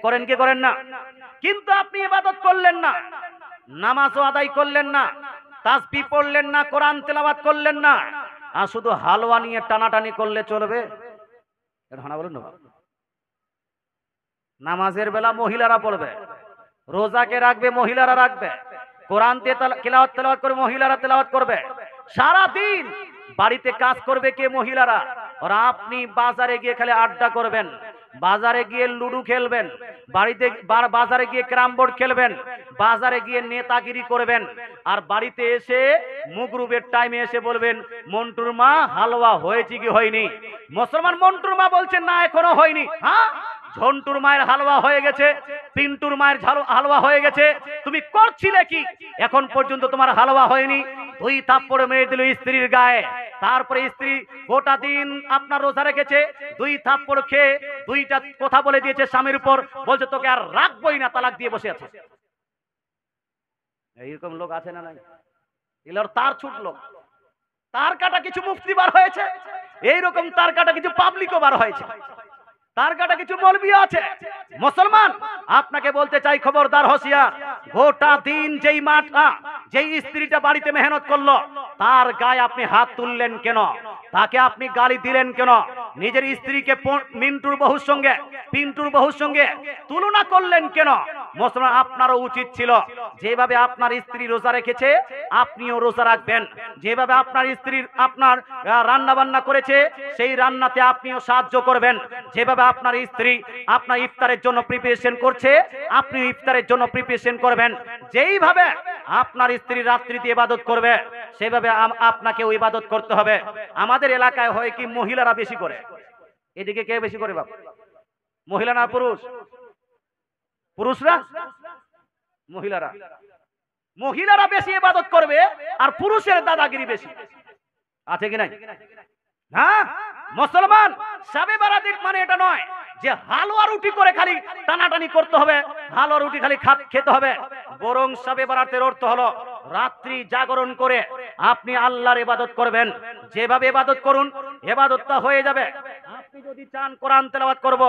করেন কি করেন না? কিন্তু আপনি ইবাদত করলেন না, নামাজও আদায় করলেন না, তাসবিহ পড়লেন না, কোরআন তেলাওয়াত করলেন না, আর শুধু হালুয়া নিয়ে টানাটানি করলে চলবে? এটা বলুন না। নামাজের বেলা মহিলারা পড়বে, রোজাকে রাখবে মহিলারা রাখবে, কোরআন তেলাওয়াত করে মহিলারা তেলাওয়াত করবে, সারা দিন বাড়িতে কাজ করবে কে? মহিলারা। আর আপনি বাজারে গিয়ে খালি আড্ডা করবেন, বাজারে গিয়ে লুডু খেলবেন, বাজারে গিয়ে ক্যারাম বোর্ড খেলবেন, বাজারে গিয়ে নেতাগিরি করবেন, আর বাড়িতে এসে মুগরুবের টাইমে এসে বলবেন মন্টুর মা হালুয়া হয়েছে কি হয়নি? মুসলমান মন্টুর মা বলছেন না এখনো হয়নি। হ্যাঁ, ঝন্টুর মায়ের হালুয়া হয়ে গেছে, পিন্টুর মায়ের হালুয়া হয়ে গেছে, তুমি করছিলে কি? এখন পর্যন্ত তোমার হালুয়া হয়নি। 2 থাপ্পড় মেরে দিল স্ত্রীর গায়ে, তারপরে স্ত্রী গোটা দিন আপনার রোজা রেখেছে, 2 থাপ্পড় খেয়ে 2টা কথা বলে দিয়েছে স্বামীর উপর, বলছে তোকে আর রাখবই না, তালাক দিয়ে বসে আছে। এইরকম লোক আছে না নাই? এগুলোর তার ছুটলো, তার কাটা কিছু মুফতি বার হয়েছে, এইরকম তার কাটা কিছু পাবলিকও বার হয়েছে, তার কাটা কিছু মৌলবী আছে। মুসলমান আপনাকে বলতে চাই, খবরদার, হোশিয়ার। গোটা দিন যেই স্ত্রীটা বাড়িতে মেহনত করলো, তার গায়ে আপনি হাত তুললেন কেন? তাকে আপনি গালি দিলেন কেন? নিজের স্ত্রীকে মিন্টুর বহুর সঙ্গে, পিন্টুর বহুর সঙ্গে তুলনা করলেন কেন? মুসলমান আপনারও উচিত ছিল যেভাবে আপনার স্ত্রী রোজা রেখেছে আপনিও রোজা রাখবেন, যেভাবে আপনার স্ত্রী আপনার রান্না বান্না করেছে সেই রান্নাতে আপনিও সাহায্য করবেন, যেভাবে আপনার স্ত্রী আপনার ইফতারের জন্য প্রিপারেশন করছে আপনিও ইফতারের জন্য প্রিপারেশন করবেন, যেইভাবে আপনার স্ত্রী রাত্রিতে ইবাদত করবে সেভাবে আপনাকেও ইবাদত করতে হবে। আমাদের এলাকায় হয় কি, মহিলারা বেশি করে। এদিকে কে বেশি করে বাপ? মহিলা না পুরুষ? পুরুষরা, মহিলারা বেশি ইবাদত করবে আর পুরুষের দাদাগিরি বেশি। আছে কি নাই? হ্যাঁ মুসলমান, শাবে বারাত মানে এটা নয় যে হালুয়া রুটি করে খালি টানাটানি করতে হবে, হালুয়া রুটি খালি খেতে হবে, বরং শাবে বারাতের অর্থ হলো রাত্রি জাগরণ করে আপনি আল্লাহর ইবাদত করবেন। যেভাবে ইবাদত করুন ইবাদতটা হয়ে যাবে। আপনি যদি চান কোরআন তেলাওয়াত করব,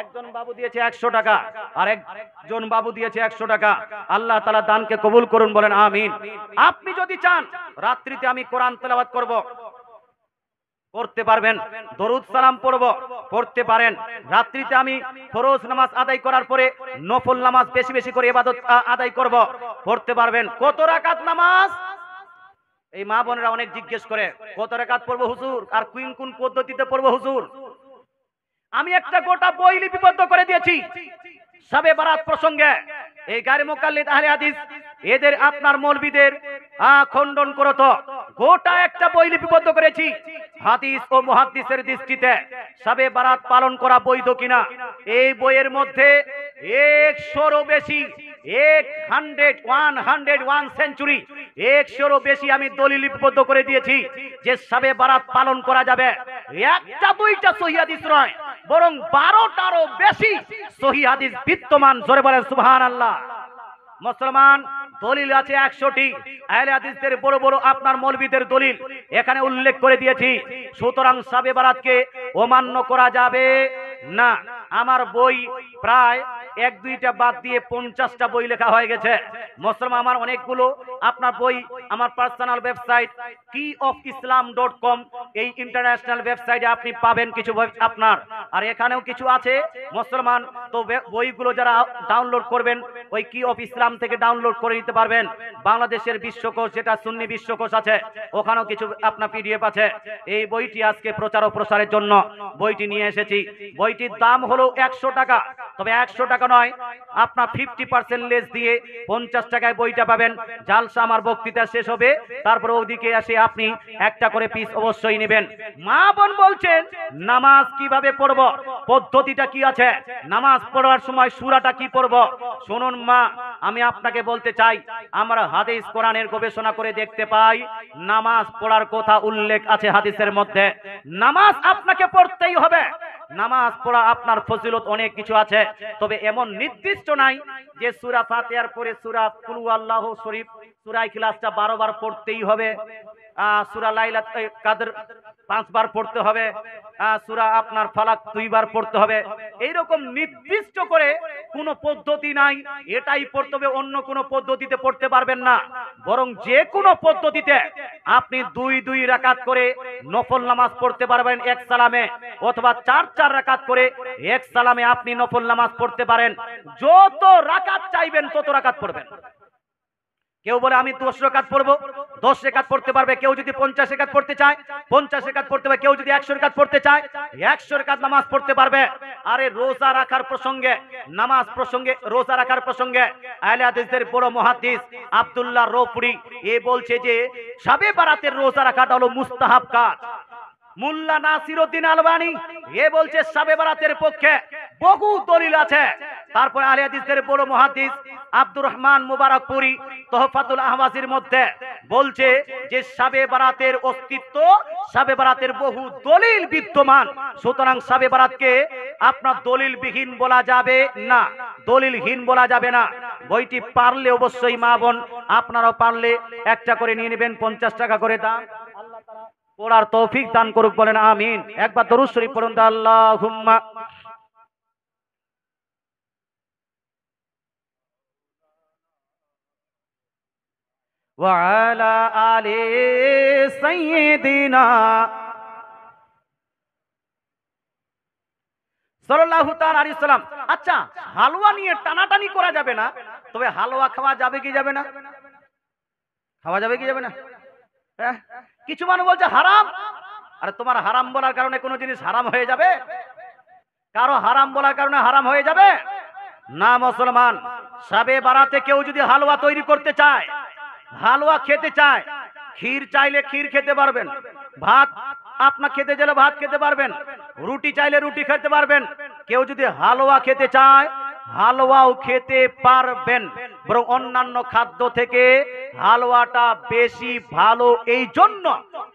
একজন বাবু দিয়েছে 100 টাকা, আর একজন বাবু দিয়েছে 100 টাকা। আল্লাহ তাআলা দানকে কবুল করুন, বলেন আমিন। আপনি যদি চান রাত্রিতে আমি কোরআন তেলাওয়াত করব, পড়তে পারবেন। দরুদ সালাম পড়ব, পড়তে পারেন। রাত্রিতে আমি ফরজ নামাজ আদায় করার পরে নফল নামাজ বেশি বেশি করে ইবাদত আদায় করব, পড়তে পারবেন। কত রাকাত নামাজ? এই মা বোনেরা অনেক জিজ্ঞেস করে কত রাকাত পড়বো হুজুর, আর কোন কোন পদ্ধতিতে পড়বো হুজুর। আমি একটা গোটা বই লিপিবদ্ধ করে দিয়েছি শবে বারাত প্রসঙ্গে। এই গায়রে মুকাল্লিদ আহলে হাদিস এদের আপনার মৌলবীদের খণ্ডন করত, গোটা একটা বই লিপিবদ্ধ করেছি। হাদিস ও মুহাদ্দিসের দৃষ্টিতে শবে বারাত পালন করা বৈধ কিনা। এই বইয়ের মধ্যে 100-এরও বেশি, 101 সেঞ্চুরি, 100-এরও বেশি আমি দলিল লিপিবদ্ধ করে দিয়েছি যে শবে বারাত পালন করা যাবে। একটা দুইটা সহিহ হাদিস নয়, বরং 12টারও বেশি সহিহ হাদিস বিদ্যমান। জোরে বলেন সুবহানাল্লাহ। মুসলমান দলিল আছে 100টি। আহলে হাদিসদের বড় বড় আপনার মৌলবীদের দলিল এখানে উল্লেখ করে দিয়েছি। সুতরাং শবে বারাতকে অমান্য করা যাবে না। আমার বই প্রায় 1-2টা বাদ দিয়ে 50টা বই লেখা হয়ে গেছে। মুসলমান আমার অনেকগুলো আপনার বই আমার পার্সোনাল ওয়েবসাইট keyofislam.com, এই ইন্টারন্যাশনাল ওয়েবসাইটে আপনি পাবেন কিছু বই আপনার, আর এখানেও কিছু আছে মুসলমান। তো বইগুলো যারা ডাউনলোড করবেন ওই কি অফ ইসলাম থেকে ডাউনলোড করে নিতে পারবেন। বাংলাদেশের বিশ্বকোষ যেটা সুন্নি বিশ্বকোষ আছে ওখানেও কিছু আপনার পিডিএফ আছে। এই বইটি আজকে প্রচার ও প্রসারের জন্য বইটি নিয়ে এসেছি। বইটির দাম হলো 100 টাকা, তবে 100 টাকা নয়, আপনার 50% লেস দিয়ে 50 টাকায় বইটা পাবেন। জালসা আমার বক্তৃতা শেষ হবে, তারপরে ওদিকে এসে আপনি একটা করে পিস অবশ্যই নেবেন। মা বোন বলছেন নামাজ কিভাবে পড়ব, পদ্ধতিটা কি আছে, নামাজ পড়ার সময় সূরাটা কি পড়ব। শুনুন মা, আমি আপনাকে বলতে চাই, আমরা হাদিস কোরআনের গবেষণা করে দেখতে পাই নামাজ পড়ার কথা উল্লেখ আছে হাদিসের মধ্যে। নামাজ আপনাকে পড়তেই হবে। নামাজ পড়া আপনার ফজিলত অনেক কিছু আছে, তবে এমন নির্দিষ্ট নাই যে সূরা ফাতিহার পরে সূরা কুল আল্লাহু শরীফ, সূরা ইখলাসটা 12 বার পড়তেই হবে, সূরা লাইলাতুল কদর 5 বার পড়তে হবে, সূরা আপনার ফালাক 2 বার পড়তে হবে। এইরকম নির্দিষ্ট করে কোনো পদ্ধতি নাই এটাই পড়তে হবে, অন্য কোনো পদ্ধতিতে পড়তে পারবেন না। বরং যে কোনো পদ্ধতিতে আপনি 2-2 রাকাত করে নফল নামাজ পড়তে পারবেন এক সালামে, অথবা 4-4 রাকাত করে এক সালামে আপনি নফল নামাজ পড়তে পারেন। যত রাকাত চাইবেন তত রাকাত পড়বেন। কেউ বলে আমি 10 রাকাত পড়বো, 10 রাকাত পড়তে পারবে। কেউ যদি 50 রাকাত পড়তে চায় 50 রাকাত পড়তে পারবে। কেউ যদি 100 রাকাত পড়তে চায় 100 রাকাত নামাজ পড়তে পারবে। আরে রোজা রাখার প্রসঙ্গে, নামাজ প্রসঙ্গে, রোজা রাখার প্রসঙ্গে আহলে হাদিসদের বড় মুহাদ্দিস আব্দুল্লাহ রৌফুরি এ বলছে যে শবে বারাতের রোজা রাখাটা হলো মুস্তাহাব কাজ। মুল্লা নাসিরউদ্দিন আলবানী এ বলছে শবে বারাতের পক্ষে বহু দলিল আছে। তারপরে আহলে হাদিসদের বড় মুহাদ্দিস আব্দুর রহমান মুবারকপুরি তোহফাতুল আহওয়াজির মধ্যে বলছে যে শবে বারাতের অস্তিত্ব, শবে বারাতের বহু দলিল বিদ্যমান। সুতরাং শবে বারাতকে আপনার দলিলবিহীন বলা যাবে না, দলিলহীন বলা যাবে না। বইটি পারলে অবশ্যই মা বোন আপনারাও পারলে একটা করে নিয়ে নেবেন, 50 টাকা করে দাম। আল্লাহ তাআলা পড়ার তৌফিক দান করুক, বলেন আমিন। একবার দরুদ শরীফ পড়ুন, আল্লাহুম্মা ওয়া আলা আলি সাইয়্যিদিনা সাল্লাল্লাহু তাআলা আলাইহি সাল্লাম। আচ্ছা, হালুয়া নিয়ে টানাটানি করা যাবে না, তবে হালুয়া খাওয়া যাবে কি যাবে না? খাওয়া যাবে কি যাবে না? কিছু মানুষ বলছে হারাম। আরে তোমার হারাম বলার কারণে কোনো জিনিস হারাম হয়ে যাবে? কারো হারাম বলার কারণে হারাম হয়ে যাবে না। মুসলমান, শবে বারাতে কেউ যদি হালুয়া তৈরি করতে চায়, হালুয়া খেতে চায়, ক্ষীর চাইলে ক্ষীর খেতে পারবেন, ভাত আপনার খেতে চাইলে ভাত খেতে পারবেন, রুটি চাইলে রুটি খেতে পারবেন। কেউ যদি হালুয়া খেতে চায় হালুয়াও খেতে পারবেন, বরং অন্যান্য খাদ্য থেকে হালুয়াটা বেশি ভালো। এই জন্য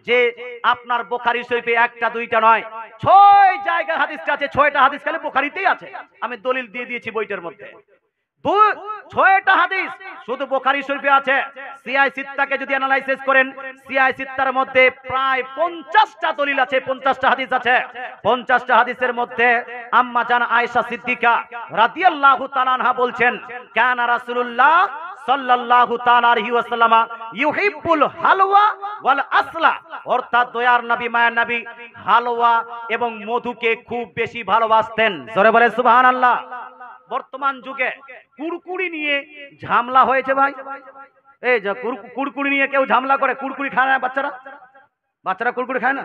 যে আপনার বুখারী শরীফে একটা দুইটা নয় 6 জায়গায় হাদিসটা আছে। 6টা হাদিস খালি বুখারীতেই আছে, আমি দলিল দিয়ে দিয়েছি বইটার মধ্যে। ছয়টা হাদিস শুধু বুখারী শরীফে আছে। সিয়াই সিত্তাকে যদি অ্যানালাইসিস করেন, সিয়াই সিত্তার মধ্যে প্রায় 50টা দলিল আছে, 50টা হাদিস আছে। 50টা হাদিসের মধ্যে আম্মা জান আয়েশা সিদ্দিকা রাদিয়াল্লাহু তাআলা আনহা বলছেন, কানা রাসূলুল্লাহ সাল্লাল্লাহু তাআলা আলাইহি ওয়াসাল্লাম ইউহিব্বুল হালওয়া ওয়াল আসলা, অর্থাৎ দয়ার নবী মায়ার নবী হালওয়া এবং মধুকে খুব বেশি ভালোবাসতেন। জোরে বলে সুবহানাল্লাহ। বর্তমান যুগে কুরকুরি নিয়ে ঝামেলা হয়েছে ভাই। এই যে কুরকুরি নিয়ে কেউ ঝামেলা করে, কুরকুরি খায় না বাচ্চারা কুরকুরি খায় না,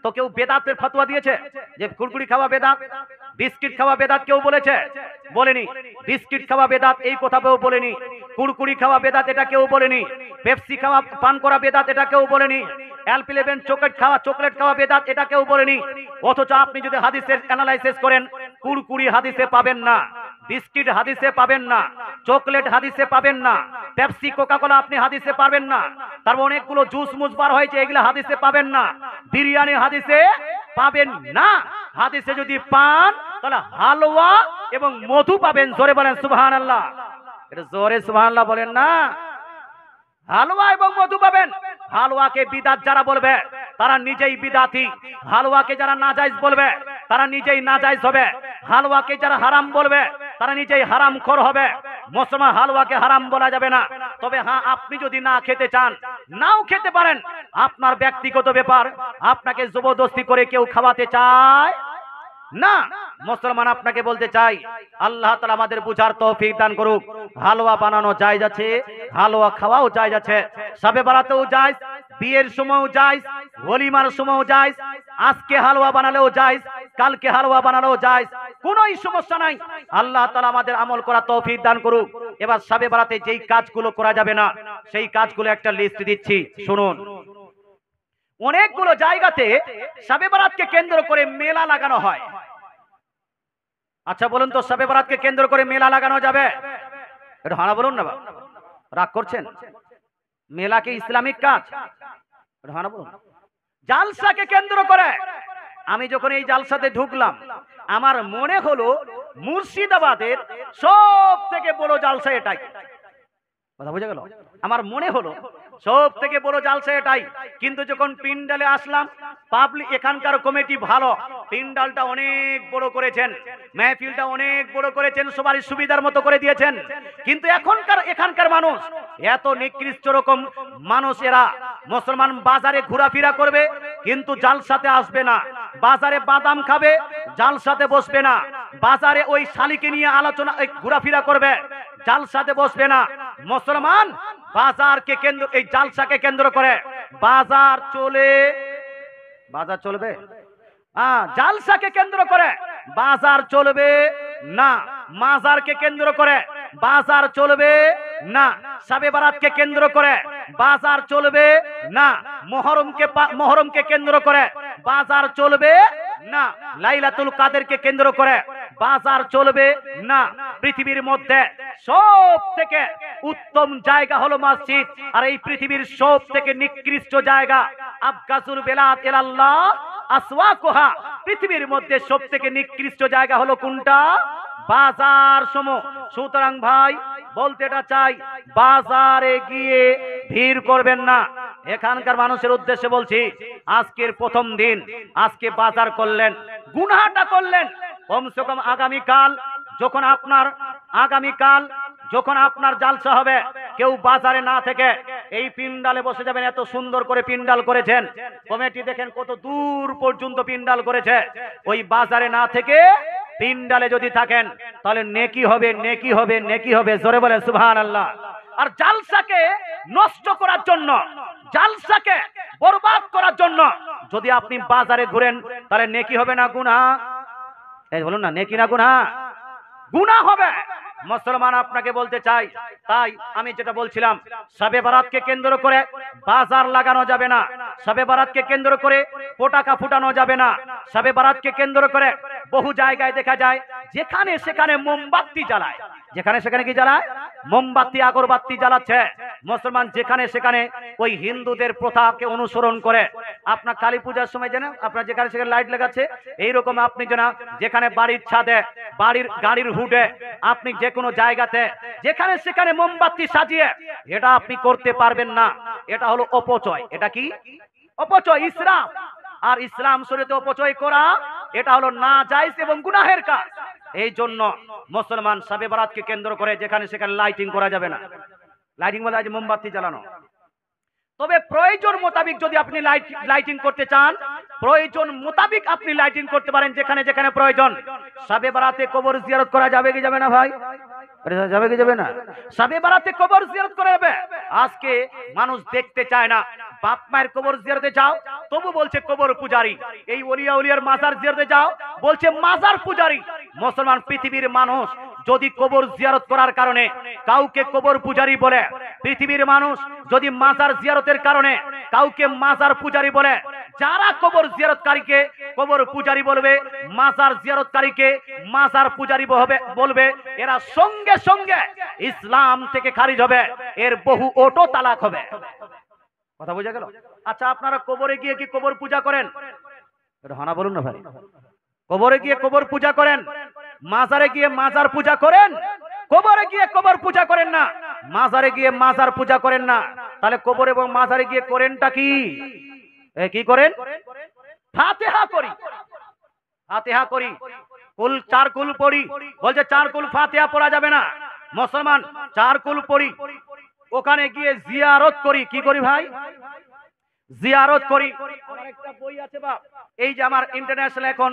তো কেউ বেদাতের ফতোয়া দিয়েছে যে কুরকুরি খাওয়া বেদাত, বিস্কিট খাওয়া বেদাত কেউ বলেছে? বলেনি। বিস্কিট খাওয়া বেদাত এই কথা কেউ বলেনি। কুরকুরি খাওয়া বেদাত এটা কেউ বলেনি। পেপসি খাওয়া পান করা বেদাত এটা কেউ বলেনি। অ্যালপিলেভেন চকলেট খাওয়া বেদাত এটা কেউ বলেনি। অথচ আপনি যদি হাদিসের অ্যানালাইসিস করেন, কুরকুরি হাদিসে পাবেন না, বিস্কিট হাদিসে পাবেন না, চকলেট হাদিসে পাবেন না, পেপসি কোকা-কোলা আপনি হাদিসে পাবেন না, তারপর অনেকগুলো জুস মুস বার হয়েছে এগুলো হাদিসে পাবেন না, বিরিয়ানি হাদিসে পাবেন না। হাদিসে যদি পান তাহলে হালওয়া এবং মধু পাবেন। জোরে বলেন সুবহানাল্লাহ। এটা জোরে সুবহানাল্লাহ বলেন না। হালওয়া এবং মধু পাবেন। হালওয়াকে বিদাত যারা বলবে তারা নিজেই বিদাতি, হালওয়াকে যারা নাজায়েজ বলবে তারা নিজেই নাজায়েজ হবে, হালওয়াকে যারা হারাম বলবে তারা নিজেই হারামখোর হবে। মুসলমান হালওয়াকে হারাম বলা যাবে না। তবে হ্যাঁ, আপনি যদি না খেতে চান নাও খেতে পারেন, আপনার ব্যক্তিগত ব্যাপার। আপনাকে জবরদস্তি করে কেউ খাওয়াতে চায় না। মুসলমান আপনাকে বলতে চাই, আল্লাহ তাআলা আমাদের বুঝার তৌফিক দান করুক। হালওয়া বানানো জায়েজ আছে, হালওয়া খাওয়াও জায়েজ আছে, শবে বরাতেও জায়েজ, বিয়ের সময়ও জায়েজ, ওলিমার সময়ও জায়েজ, আজকে হালওয়া বানালেও জায়েজ, কালকে হালওয়া বানালেও জায়েজ, কোনোই সমস্যা নাই। আল্লাহ তাআলা আমাদের আমল করা তৌফিক দান করুক। এবার শবে বরাতে যেই কাজগুলো করা যাবে না সেই কাজগুলো একটা লিস্ট দিচ্ছি, শুনুন। অনেকগুলো জায়গাতে শবে বরাতকে কেন্দ্র করে মেলা লাগানো হয়। আচ্ছা বলুন তো, শবে বরাতকে কেন্দ্র করে মেলা লাগানো যাবে? এটা হানা বলুন না, রাগ করছেন? মেলা কি ইসলামিক কাজ? এটা হানা বলুন। জালসাকে কেন্দ্র করে, আমি যখন এই জালসাতে ঢুকলাম আমার মনে হলো মুর্শিদাবাদের সব থেকে বড় জালসা এটাই। কথা বুঝে গেল? আমার মনে হলো সব থেকে বড় জালসা এটাই। কিন্তু যখন পিন্ডালে আসলাম, পাবলিক এখানকার কমিটি ভালো, পিন্ডালটা অনেক বড় করেছেন, মেহফিলটা অনেক বড় করেছেন, সবারই সুবিধার মতো করে দিয়েছেন। কিন্তু এখানকার মানুষ এত নিকৃষ্ট রকম মানুষ। এরা মুসলমান বাজারে ঘোরাফেরা করবে কিন্তু জালসাতে আসবে না, বাজারে বাদাম খাবে জালসাতে বসবে না, বাজারে ওই শালিকে নিয়ে আলোচনা ঘোরাফেরা করবে জালসাতে বসবে না। মুসলমান বাজারকে কেন্দ্র, এই জালসাকে কেন্দ্র করে বাজার চলবে। জালসাকে কেন্দ্র করে বাজার চলবে না, মাজারকে কেন্দ্র করে বাজার চলবে না, শবে বরাতকে কেন্দ্র করে বাজার চলবে না, মুহররমকে কেন্দ্র করে বাজার চলবে না, লাইলাতুল কাদেরকে কেন্দ্র করে বাজার চলবে না। পৃথিবীর মধ্যে সব থেকে উত্তম জায়গা হলো মসজিদ, আর এই পৃথিবীর সব থেকে নিকৃষ্ট জায়গা আবগাজুল বেলাদ ইলাল্লাহ আসওয়াকুহা। পৃথিবীর মধ্যে সব থেকে নিকৃষ্ট জায়গা হলো কোনটা? বাজার সমূহ। সুতরাং ভাই বলতে এটা চাই, বাজারে গিয়ে ভিড় করবেন না। এখানকার মানুষের উদ্দেশ্যে বলছি, আজকের প্রথম দিন, আজকে বাজার করলেন, গুনাহটা করলেন। কমসে কম আগামীকাল যখন আপনার জালসা হবে, কেউ বাজারে না থেকে এই পিন্ডালে বসে যাবেন। এত সুন্দর করে পিন্ডাল করেছেন কমিটি, দেখেন কত দূর পর্যন্ত পিন্ডাল করেছে। ওই বাজারে না থেকে পিন্ডালে যদি থাকেন তাহলে নেকি হবে, নেকি হবে, নেকি হবে। জোরে বলে সুবহানাল্লাহ। আর জালসাকে নষ্ট করার জন্য, জালসাকে বরবাদ করার জন্য যদি আপনি বাজারে ঘুরেন তাহলে নেকি হবে না গুনাহ? এই বলুন না, নেকি না গুনাহ? গুনাহ হবে। মুসলমান আপনাকে বলতে চাই, তাই আমি যেটা বলছিলাম, শবে বরাতকে কেন্দ্র করে বাজার লাগানো যাবে না, শবে বরাতকে কেন্দ্র করে পটাকা ফুটানো যাবে না, শবে বরাতকে কেন্দ্র করে বহু জায়গায় দেখা যায় যেখানে সেখানে মোমবাতি জ্বালায়, যেখানে সেখানে কি জ্বালায়? মোমবাতি, আগরবাতি জ্বালাচ্ছে। মুসলমান যেখানে সেখানে ওই হিন্দুদের প্রথাকে অনুসরণ করে আপনার কালী পূজার সময় যেন আপনার যেখানে সেখানে লাইট লাগাচ্ছে, এইরকম আপনি যেন যেখানে বাড়ির ছাদে, বাড়ির গাড়ির হুডে, আপনি যে কোনো জায়গাতে যেখানে সেখানে মোমবাতি সাজিয়ে, এটা আপনি করতে পারবেন না। এটা হলো অপচয়। এটা কি অপচয়? ইসরাফ। আর ইসলাম শরীয়তে অপচয় করা এটা হলো না জায়েজ এবং গুনাহের কাজ। এই জন্য মুসলমান শবে বরাতকে কেন্দ্র করে যেখানে সেখানে লাইটিং করা যাবে না। লাইটিং বলে আজ মোমবাতি জ্বালানো। তবে প্রয়োজন মোতাবিক যদি আপনি লাইটিং করতে চান, প্রয়োজন মোতাবিক আপনি লাইটিং করতে পারেন যেখানে যেখানে প্রয়োজন। শবে বরাতে কবর জিয়ারত করা যাবে কি যাবে না ভাই? যাবে কি যাবে না? শবে বরাতে কবর জিয়ারত করা যাবে। আজকে মানুষ দেখতে চায় না। বাপ মায়ের কবর জিয়ারতে যাও, তবু বলছে কবর পূজারি। এই ওলিয়া উলিয়ার মাজার জিয়ারতে যাও, বলছে মাজার পূজারি। মুসলমান পৃথিবীর মানুষ যদি কবর জিয়ারত করার কারণে কাউকে কবর পূজারি বলে, পৃথিবীর মানুষ যদি মাজার জিয়ারতের কারণে কাউকে মাজার পূজারি বলে, যারা কবর জিয়ারতকারীকে কবর পূজারি বলবে, মাজার জিয়ারতকারীকে মাজার পূজারি বলবে, এরা সঙ্গে সঙ্গে ইসলাম থেকে খারিজ হবে, এর বহু অটো তালাক হবে। কথা বোঝা গেল? আচ্ছা, আপনারা কবরে গিয়ে কি কবর পূজা করেন? এটা হানা বলুন না ভাই। কবরে গিয়ে কবর পূজা করেন? মাজারে গিয়ে মাজার পূজা করেন? কবরে গিয়ে কবর পূজা করেন না, মাজারে গিয়ে মাজার পূজা করেন না। তাহলে কবর এবং মাজারে গিয়ে করেনটা কি? কি করেন? ফাতিহা করি, ফাতিহা করি, কুল চার কুল পড়ি। বলছে চার কুল ফাতিহা পড়া যাবে না। মুসলমান চার কুল পড়ি, ওখানে গিয়ে জিয়ারত করি। কি করি ভাই? জিয়ারত করি। আমার একটা বই আছে বাপ, এই যে আমার ইন্টারন্যাশনাল এখন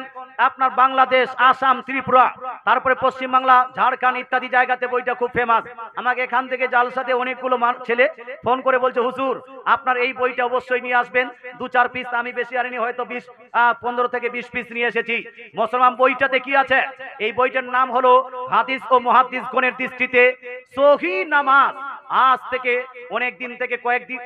আপনার বাংলাদেশ, আসাম, ত্রিপুরা, তারপরে পশ্চিম বাংলা, ঝাড়খণ্ড ইত্যাদি জায়গাতে বইটা খুব ফেমাস। আমাকে এখান থেকে জালসাতে অনেকগুলো ছেলে ফোন করে বলছে, হুজুর আপনার এই বইটা অবশ্যই নিয়ে আসবেন। 2-4 পিস, আমি বেশি আনিনি, হয়তো 15 থেকে 20 পিস নিয়ে এসেছি। মুসলমান বইটাতে কি আছে? এই বইটার নাম হলো হাদিস ও মুহাদ্দিসগণের দৃষ্টিতে সহিহ নামাজ। আজ থেকে অনেক দিন থেকে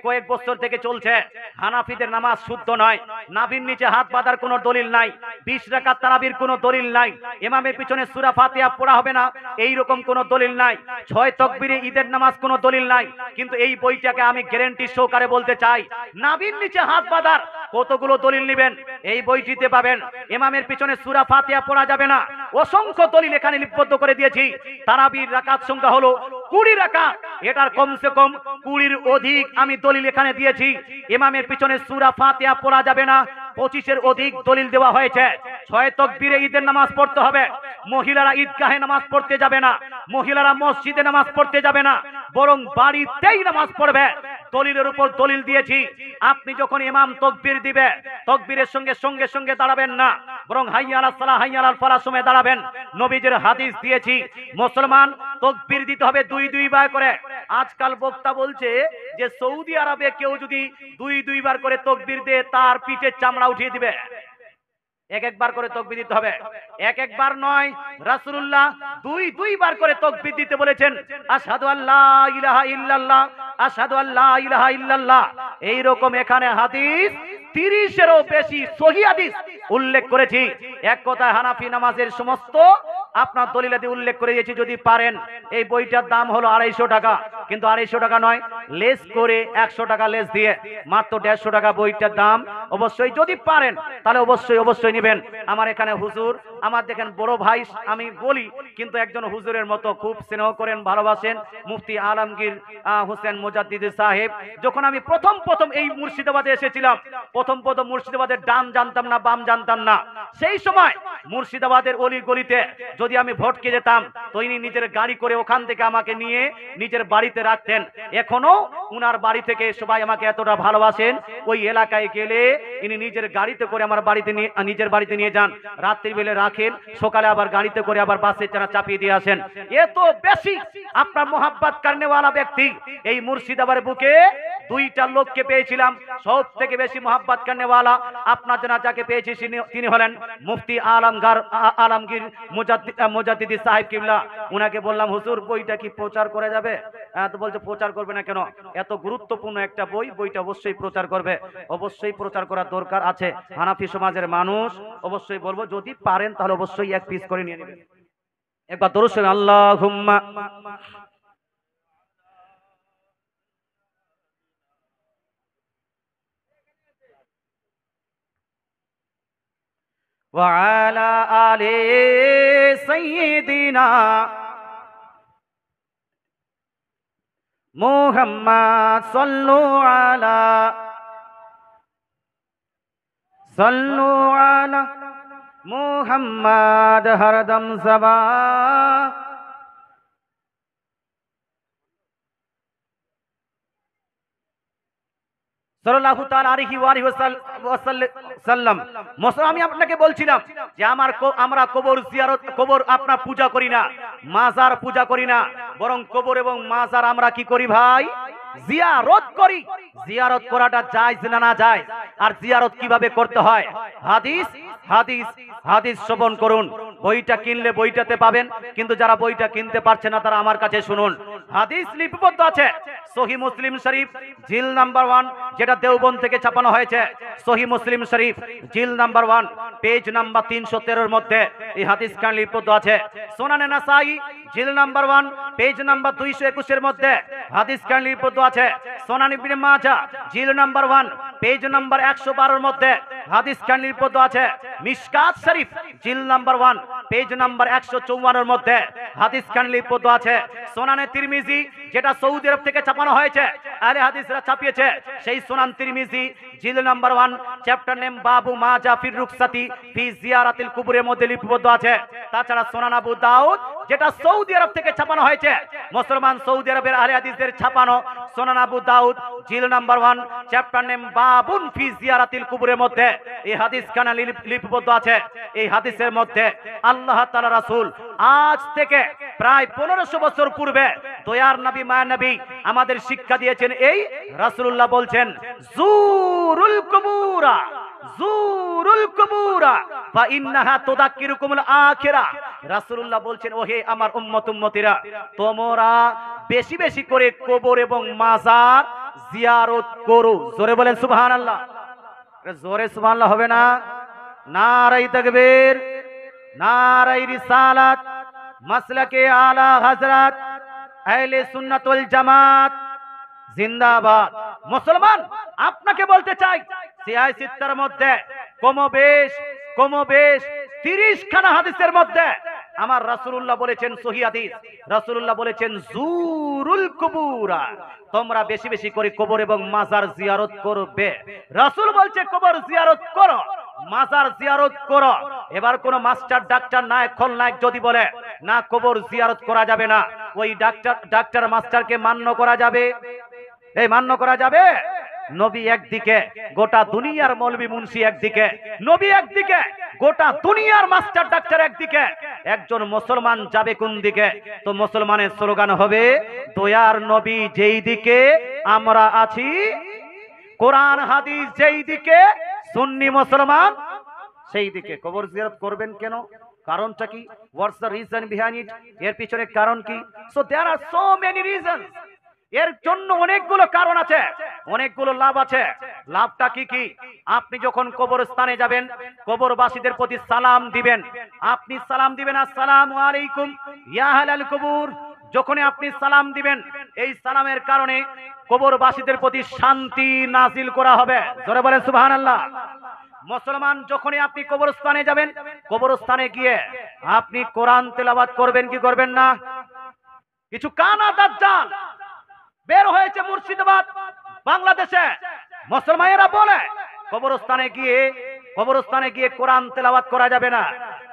কয়েক বছর থেকে চলছে, হানাফিদের নামাজ শুদ্ধ নয়, নাভির নিচে হাত বাঁধার কোনো দলিল নাই, 20 রাকাত তারাবির কোনো দলিল নাই, ইমামের পিছনে সূরা ফাতিহা পড়া হবে না এই রকম কোনো দলিল নাই, 6 তাকবীরে ঈদের নামাজ কোনো দলিল নাই। কিন্তু এই বইটাকে আমি গ্যারান্টি সহকারে বলতে চাই, নাভির নিচে হাত বাঁধার কতগুলো দলিল নেবেন এই বইটিতে পাবেন। ইমামের পিছনে সূরা ফাতিহা পড়া যাবে না, অসংখ্য দলিল এখানে লিপিবদ্ধ করে দিয়েছি। তারাবির রাকাত সংখ্যা হলো 20 রাকাত, এটার কমসে কম 20-এর অধিক আমি দলিল এখানে দিয়েছি। ইমামের পিছনে সূরা ফাতিহা পড়া যাবে না, 25-এর অধিক দলিল দেওয়া হয়েছে। 6 তাকবীরে ঈদের নামাজ পড়তে হবে, মহিলারা ঈদগাহে নামাজ পড়তে যাবে না, মহিলারা মসজিদে নামাজ পড়তে যাবে না, বরং বাড়িতেই নামাজ পড়বে। দলিলের উপর দলিল দিয়েছি। আপনি যখন ইমাম তাকবীর দিবে, তাকবীরের সঙ্গে সঙ্গে সঙ্গে দাঁড়াবেন না, বরং হাইয়া আলাস সালাহ হাইয়া আলাল ফালাহ সময় দাঁড়াবেন। নবীজির হাদিস দিয়েছি, মুসলমান তাকবীর দিতে হবে 2 বার করে। আজকাল বক্তা বলছে যে সৌদি আরবে কেউ যদি 2 বার করে তাকবীর দেয়, তার পিঠের চামড়া উঠিয়ে দিবে। এক বার করে তাকবীর দিতে হবে, এক বার নয়। রাসূলুল্লাহ 2 বার করে তাকবীর দিতে বলেছেন। আশহাদু আল্লা ইলাহা ইল্লাল্লাহ, আশহাদু আল্লা ইলাহা ইল্লাল্লাহ। এই রকম এখানে হাদিস 30-এরও বেশি সহিহ হাদিস উল্লেখ করেছি। এক কথায় হানাফি নামাজের সমস্ত আপনার দলিলাদি উল্লেখ করে দিয়েছি। যদি পারেন, এই বইটার দাম হলো 250 টাকা, কিন্তু 250 টাকা নয়, লেস করে 100 টাকা লেস দিয়ে মাত্র 150 টাকা বইটার দাম। অবশ্যই যদি পারেন তাহলে অবশ্যই নেবেন। আমার এখানে হুজুর, আমার দেখেন বড় ভাই আমি বলি, কিন্তু একজন হুজুরের মতো খুব স্নেহ করেন, ভালোবাসেন, মুফতি আলমগীর হোসেন মুজাদ্দিদ সাহেব। যখন আমি প্রথম এই মুর্শিদাবাদে এসেছিলাম, প্রথম মুর্শিদাবাদের ডান জানতাম না, বাম জানতাম না। সেই সময় মুর্শিদাবাদের অলি গলিতে যদি আমি ভটকে যেতাম, তো ইনি নিজের গাড়ি করে ওখান থেকে আমাকে নিয়ে নিজের বাড়িতে রাখতেন। এখনো উনার বাড়ি থেকে সবাই আমাকে এতটা ভালোবাসেন, ওই এলাকায় গেলে ইনি নিজের গাড়িতে করে আমার বাড়িতে নিয়ে নিজের বাড়িতে নিয়ে যান, রাত্রি বেলা রাখেন, সকালে আবার গাড়িতে করে আবার বাসে চাপিয়ে দিয়ে আসেন। এত বেশি আপনার মোহাব্বত করনেওয়ালা ব্যক্তি এই মুর্শিদাবাদের বুকে 2টা লোককে পেয়েছিলাম, সব থেকে বেশি মোহাব্বত করনেওয়ালা আপনার জন্য যাকে পেয়েছি তিনি হলেন মুফতি আলমগীর মুজাদ্দিদ সাহেব কিবলা। উনাকে বললাম, হুজুর বইটা কি প্রচার করা যাবে? তো বলছে প্রচার করবে না কেন? এত গুরুত্বপূর্ণ একটা বইটা অবশ্যই প্রচার করবে। অবশ্যই প্রচার করার দরকার আছে। হানাফি সমাজের মানুষ অবশ্যই বলবো, যদি পারেন তাহলে অবশ্যই 1 পিস করে নিয়ে নেবেন। একবার দরুদ শরীফ, আল্লাহুম্মা وعلى آل سيدنا محمد صلوا على محمد हरदम ज़बा সাল্লাল্লাহু তাআলা আলাইহি ওয়া আলিহি ওয়াসাল্লাম। মুসলমান, আমি আপনাকে বলছিলাম যে আমরা কবর জিয়ারত, কবর আপনার পূজা করি না, মাজার পূজা করি না, বরং কবর এবং মাজার আমরা কি করি ভাই? জিয়ারত করি। জিয়ারত করাটা জায়েজ না না জায়েজ? আর জিয়ারত কিভাবে করতে হয়? হাদিস হাদিস হাদিস শ্রবণ করুন। বইটা কিনলে বইটাতে পাবেন, কিন্তু যারা বইটা কিনতে পারছে না তারা আমার কাছে শুনুন। হাদিস লিপিবদ্ধ আছে সহিহ মুসলিম শরীফ জিল নাম্বার 1, যেটা দেওবন্দ থেকে ছাপানো হয়েছে। সহিহ মুসলিম শরীফ জিল নাম্বার 1 পেজ নাম্বার 313 এর মধ্যে এই হাদিস খান লিপিবদ্ধ আছে। সুনানে নাসাই জিল নাম্বার 1 পেজ নাম্বার 221 এর মধ্যে হাদিস খান লিপিবদ্ধ আছে। সুনান ইবনে মাজাহ জিল নাম্বার 1 পেজ নাম্বার 112 এর মধ্যে হাদিস খান লিপিবদ্ধ আছে। মিশকাত শরীফ জিল নাম্বার 1 পেজ নাম্বার 154 এর মধ্যে হাদিস খান লিপিবদ্ধ আছে। সুনানে তিরমিজি, যেটা সৌদি আরব থেকে ছাপানো হয়েছে, আহলে হাদিসরা ছাপিয়েছে, সেই সুনান তিরমিজি জিল নাম্বার 1 চ্যাপ্টার নেম বাবু মাজা ফির রুকসাতি ফি জিয়ারাতিল কুবুরের মধ্যে লিপিবদ্ধ আছে। তাছাড়া সুনান আবু দাউদ, যেটা সৌদি আরব থেকে ছাপানো হয়েছে, মুসলমান সৌদি আরবের আহলে হাদিসদের ছাপানো সুনান আবু দাউদ জিল নাম্বার 1 চ্যাপ্টার নেম বাবুন ফি জিয়ারাতিল কুবুরের মধ্যে এই হাদিস খানা লিপিবদ্ধ আছে। এই হাদিসের মধ্যে আল্লাহ তাআলা রাসূল আজ থেকে প্রায় 1500 বছর পূর্বে দয়ার নবী মায়া নবী আমাদের শিক্ষা দিয়েছেন। এই রাসূলুল্লাহ বলছেন, জুরুল কুবুরা জুরুল কুবুরা ফা ইন্নাহা তুযাক্কিরুকুমুল আখিরা। রাসূলুল্লাহ বলছেন, ওহে আমার উম্মত উম্মতিরা, তোমরা বেশি বেশি করে কবর এবং মাজার জিয়ারত করো। জোরে বলেন সুবহানাল্লাহ। জোরে সুবহানাল্লাহ হবে না? নারায়ে তাকবীর, নারায়ে রিসালাত, মাসলাকে আলা হযরত আহলে সুন্নাত ওয়াল জামাত জিন্দাবাদ। মুসলমান, আপনাকে বলতে চাই, সিয়াহ সিত্তার মধ্যে কমবেশ 30 খানা হাদিসের মধ্যে আমার রাসূলুল্লাহ বলেছেন, সহিহ হাদিস, রাসূলুল্লাহ বলেছেন জুরুল কুবুরা, তোমরা বেশি বেশি করে কবর এবং মাজার জিয়ারত করবে। রাসূল বলছে কবর জিয়ারত করো, মাজার জিয়ারত করো। এবার কোন মাস্টার ডাক্তার নায়ক খলনায়ক যদি বলে না কবর জিয়ারত করা যাবে না, ওই ডাক্তার মাস্টারকে মান্য করা যাবে? এই মান্য করা যাবে? নবী একদিকে, গোটা দুনিয়ার মৌলবী মুন্সি একদিকে, নবী একদিকে, গোটা দুনিয়ার মাস্টার ডাক্তার একদিকে, একজন মুসলমান যাবে কোন দিকে? তো মুসলমানের স্লোগান হবে, দয়ার নবী যেই দিকে আমরা আছি, কোরআন হাদিস যেই দিকে, সুন্নি মুসলমান সেই দিকে। কবর জিয়ারত করবেন কেন? কারণটা কি? What's the reason behind it? এর পিছনে কারণ কি? So there are so many reasons. এর জন্য অনেকগুলো কারণ আছে, অনেকগুলো লাভ আছে। লাভটা কি কি? আপনি যখন কবরস্থানে যাবেন, কবরবাসীদের প্রতি সালাম দিবেন। আপনি সালাম দিবেন, আসসালামু আলাইকুম ইয়া আহলাল কবর। যখন আপনি সালাম দিবেন, এই সালামের কারণে কবরবাসীদের প্রতি শান্তি নাজিল করা হবে। জোরে বলেন সুবহানাল্লাহ। মুসলমান, যখনই আপনি কবরস্থানে যাবেন, কবরস্থানে গিয়ে আপনি কোরআন তেলাওয়াত করবেন কি করবেন না? কিছু কানা দাজ্জাল বের হয়েছে মুর্শিদাবাদ বাংলাদেশে, মুসলমানেরা বলে কবরস্থানে গিয়ে কোরআন তেলাওয়াত করা যাবে না,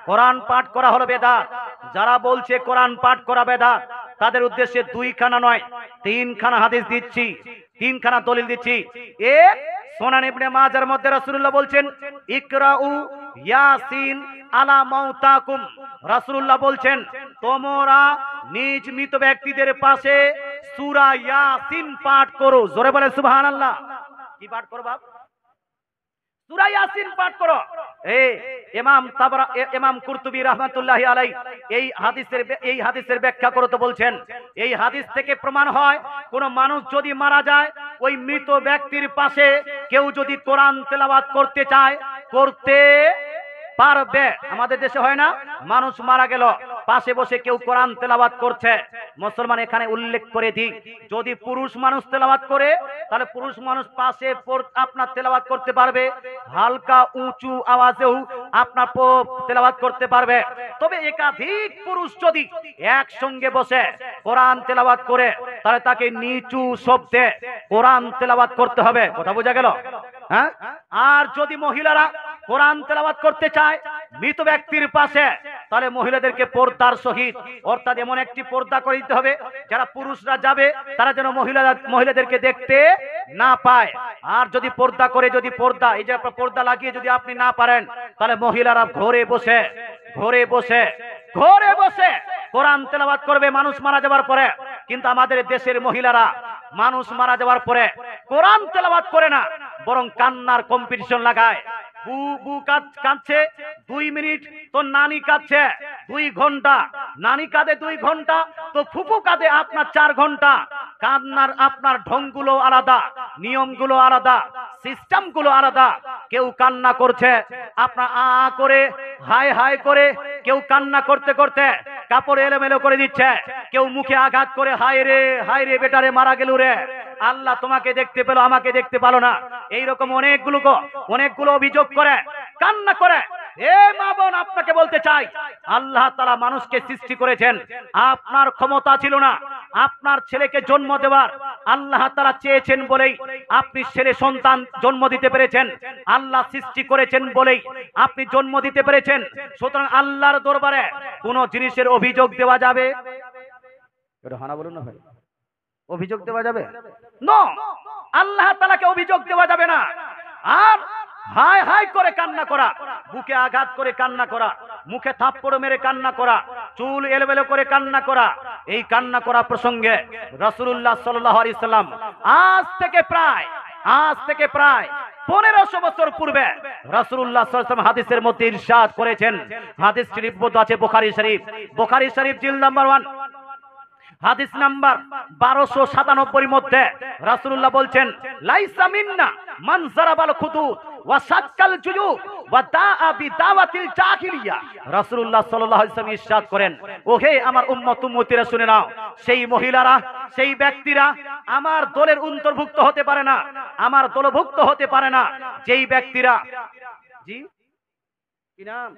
কোরআন পাঠ করা হলো বেদাত। যারা বলছে কোরআন পাঠ করা বেদাত, তাদের উদ্দেশ্যে 2 খানা নয় 3 খানা হাদিস দিচ্ছি, 3 খানা দলিল দিচ্ছি। এক, সুনান ইবনে মাজার মধ্যে রাসূলুল্লাহ বলছেন, ইকরাউ ইয়াসিন আলা মাউতাকুম। রাসূলুল্লাহ বলছেন, তোমরা নিজ মৃত ব্যক্তিদের পাশে সূরা ইয়াসিন পাঠ করো। জোরে বলে সুবহানাল্লাহ। কি পাঠ করো বাপ? সূরা ইয়াসিন পাঠ করো। ইমাম কুরতুবী রাহমাতুল্লাহি আলাইহি এই হাদিসের ব্যাখ্যা করতে বলছেন, এই হাদিস থেকে প্রমাণ হয়, কোন মানুষ যদি মারা যায়, ওই মৃত ব্যক্তির পাশে কেউ যদি কোরআন তেলাওয়াত করতে চায়, করতে পারবে। আমাদের দেশে হয় না, মানুষ মারা গেল, পাশে বসে কেউ কোরআন তেলাওয়াত করছে। মুসলমান এখানে উল্লেখ করে দিই, যদি পুরুষ মানুষ তেলাওয়াত করে তাহলে পুরুষ মানুষ পাশে আপনার তেলাওয়াত করতে পারবে, হালকা উঁচু আওয়াজেও আপনার তেলাওয়াত করতে পারবে। তবে একাধিক পুরুষ যদি একসঙ্গে বসে কোরআন তেলাওয়াত করে তাহলে তাকে নিচু শব্দে কোরআন তেলাওয়াত করতে হবে। কথা বোঝা গেল? হ্যাঁ। আর যদি মহিলারা কোরআন তেলাওয়াত করতে চায় মৃত ব্যক্তির পাশে, তাহলে মহিলাদেরকে পর্দার সহিত, অর্থাৎ এমন একটি পর্দা করে দিতে হবে যারা পুরুষরা যাবে তারা যেন মহিলাদেরকে দেখতে না পায়। আর যদি পর্দা করে, যদি পর্দা, এই যে পর্দা লাগিয়ে যদি আপনি না পারেন, তাহলে মহিলারা ঘরে বসে কোরআন তেলাওয়াত করবে মানুষ মারা যাওয়ার পরে। কিন্তু আমাদের দেশের মহিলারা মানুষ মারা যাওয়ার পরে কোরআন তেলাওয়াত করে না, বরং কান্নার কম্পিটিশন লাগায়। বু কাঁদছে 2 মিনিট, তো নানি কাঁদছে 2 ঘন্টা, নানি কাঁদে 2 ঘন্টা, তো ফুফু কাঁদে আপনার 4 ঘন্টা। কান্নার আপনার ঢংগুলো আলাদা, নিয়মগুলো আলাদা, সিস্টেমগুলো আলাদা। কেউ কান্না করছে আপনার আ করে, হাই হাই করে, কেউ কান্না করতে করতে কাপড় এলোমেলো করে দিচ্ছে, কেউ মুখে আঘাত করে হায় রে বেটারে মারা গেল রে, আল্লাহ তোমাকে দেখতে পেলো আমাকে দেখতে পেলো না, এইরকম অনেকগুলো অভিযোগ করে, কান্না করে। এ মা বোন, আপনাকে বলতে চাই, আল্লাহ তাআলা মানুষকে সৃষ্টি করেছেন, আপনার ক্ষমতা ছিল না আপনার ছেলেকে জন্ম দেওয়ার। আল্লাহ তাআলা চেয়েছেন বলেই আপনি ছেলে সন্তান জন্ম দিতে পেরেছেন, আল্লাহ সৃষ্টি করেছেন বলেই আপনি জন্ম দিতে পেরেছেন। সুতরাং আল্লাহর দরবারে কোন জিনিসের অভিযোগ দেওয়া যাবে? এটা হানা বলুন না ভাই, অভিযোগ দেওয়া যাবে না? আল্লাহ তাআলাকে অভিযোগ দেওয়া যাবে না। আর হাই হাই করে কান্না করা, বুকে আঘাত করে কান্না করা, মুখে থাপ্পড় মেরে কান্না করা, চুল এলোমেলো করে কান্না করা, এই কান্না করা প্রসঙ্গে রাসূলুল্লাহ সাল্লাল্লাহু আলাইহি সাল্লাম আজ থেকে প্রায় 1500 বছর পূর্বে রাসূলুল্লাহ সাল্লাল্লাহু আলাইহি ওয়াসাল্লাম হাদিসের মধ্যে ইরশাদ করেছেন। হাদিস লিপিবদ্ধ আছে বুখারী শরীফ জিলদ নাম্বার 1 হাদিস নাম্বার 1297 মধ্যে রাসূলুল্লাহ বলছেন, লাইসা মিন্না মান যারাবাল খুদুদ ওয়া সাক্কাল জুজু ওয়া দাআ বিদাওয়াতিল জাহিলিয়া। রাসূলুল্লাহ সাল্লাল্লাহু আলাইহি ওয়াসাল্লাম ইরশাদ করেন, ওহে আমার উম্মতীরা শুনে নাও, সেই মহিলারা, সেই ব্যক্তিরা আমার দলের অন্তর্ভুক্ত হতে পারে না, আমার দলভুক্ত হতে পারে না যেই ব্যক্তিরা, জি কি নাম,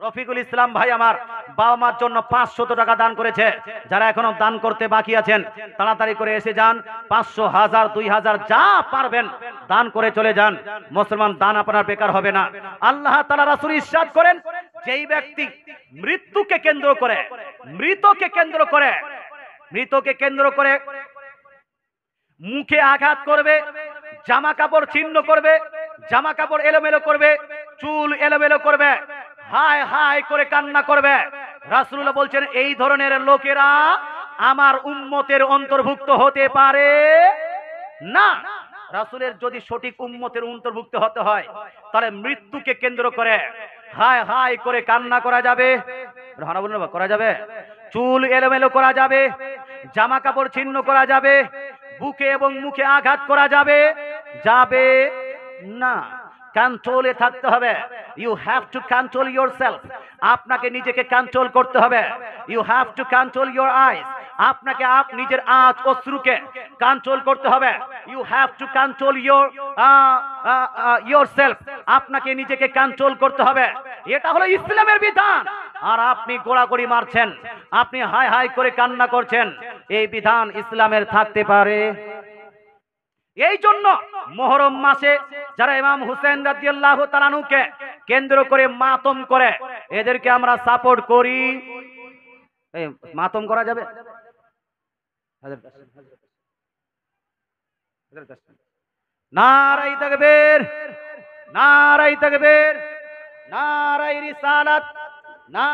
রফিকুল ইসলাম ভাই আমার বাবা মার জন্য 500 টাকা দান করেছে। যারা এখনো দান করতে বাকি আছেন তাড়াতাড়ি করে এসে যান, 500, 1000, 2000 যা পারবেন দান করে চলে যান। মুসলমান, দান আপনার বেকার হবে না। আল্লাহ তাআলা রাসূল ইরশাদ করেন, যেই ব্যক্তি মৃত্যুকে কেন্দ্র করে, মৃতকে কেন্দ্র করে মুখে আঘাত করবে, জামা কাপড় ছিন্ন করবে, জামা কাপড় এলোমেলো করবে, চুল এলোমেলো করবে, হায় হায় করে কান্না করবে, রাসূলুল্লাহ বলছেন এই ধরনের লোকেরা আমার উম্মতের অন্তর্ভুক্ত হতে পারে না। রাসূলের যদি সঠিক উম্মতের অন্তর্ভুক্ত হতে হয় তাহলে মৃত্যুকে কেন্দ্র করে হায় হায় করে কান্না করা যাবে, করা যাবে, চুল এলোমেলো করা যাবে, জামা কাপড় ছিন্ন করা যাবে, বুকে এবং মুখে আঘাত করা যাবে না। কন্ট্রোলে থাকতে হবে। You have to control yourself, আপনাকে নিজেকে কন্ট্রোল করতে হবে। You have to control your eyes, আপনাকে নিজের আঁচ অশ্রুকে কন্ট্রোল করতে হবে। You have to control yourself, আপনাকে নিজেকে কন্ট্রোল করতে হবে। এটা হলো ইসলামের বিধান। আর আপনি গোড়াগড়ি মারছেন, আপনি হাই হাই করে কান্না করছেন, এই বিধান ইসলামের থাকতে পারে? এই জন্য মুহররম মাসে যারা ইমাম হুসেন রাদিয়াল্লাহু তাআলা আনহুকে কেন্দ্র করে মাতম করে, এদেরকে আমরা সাপোর্ট করি। এই মাতম করা যাবে? নারায়ে তাকবীর, নারায়ে তাকবীর, নারায়ে রিসালাত, না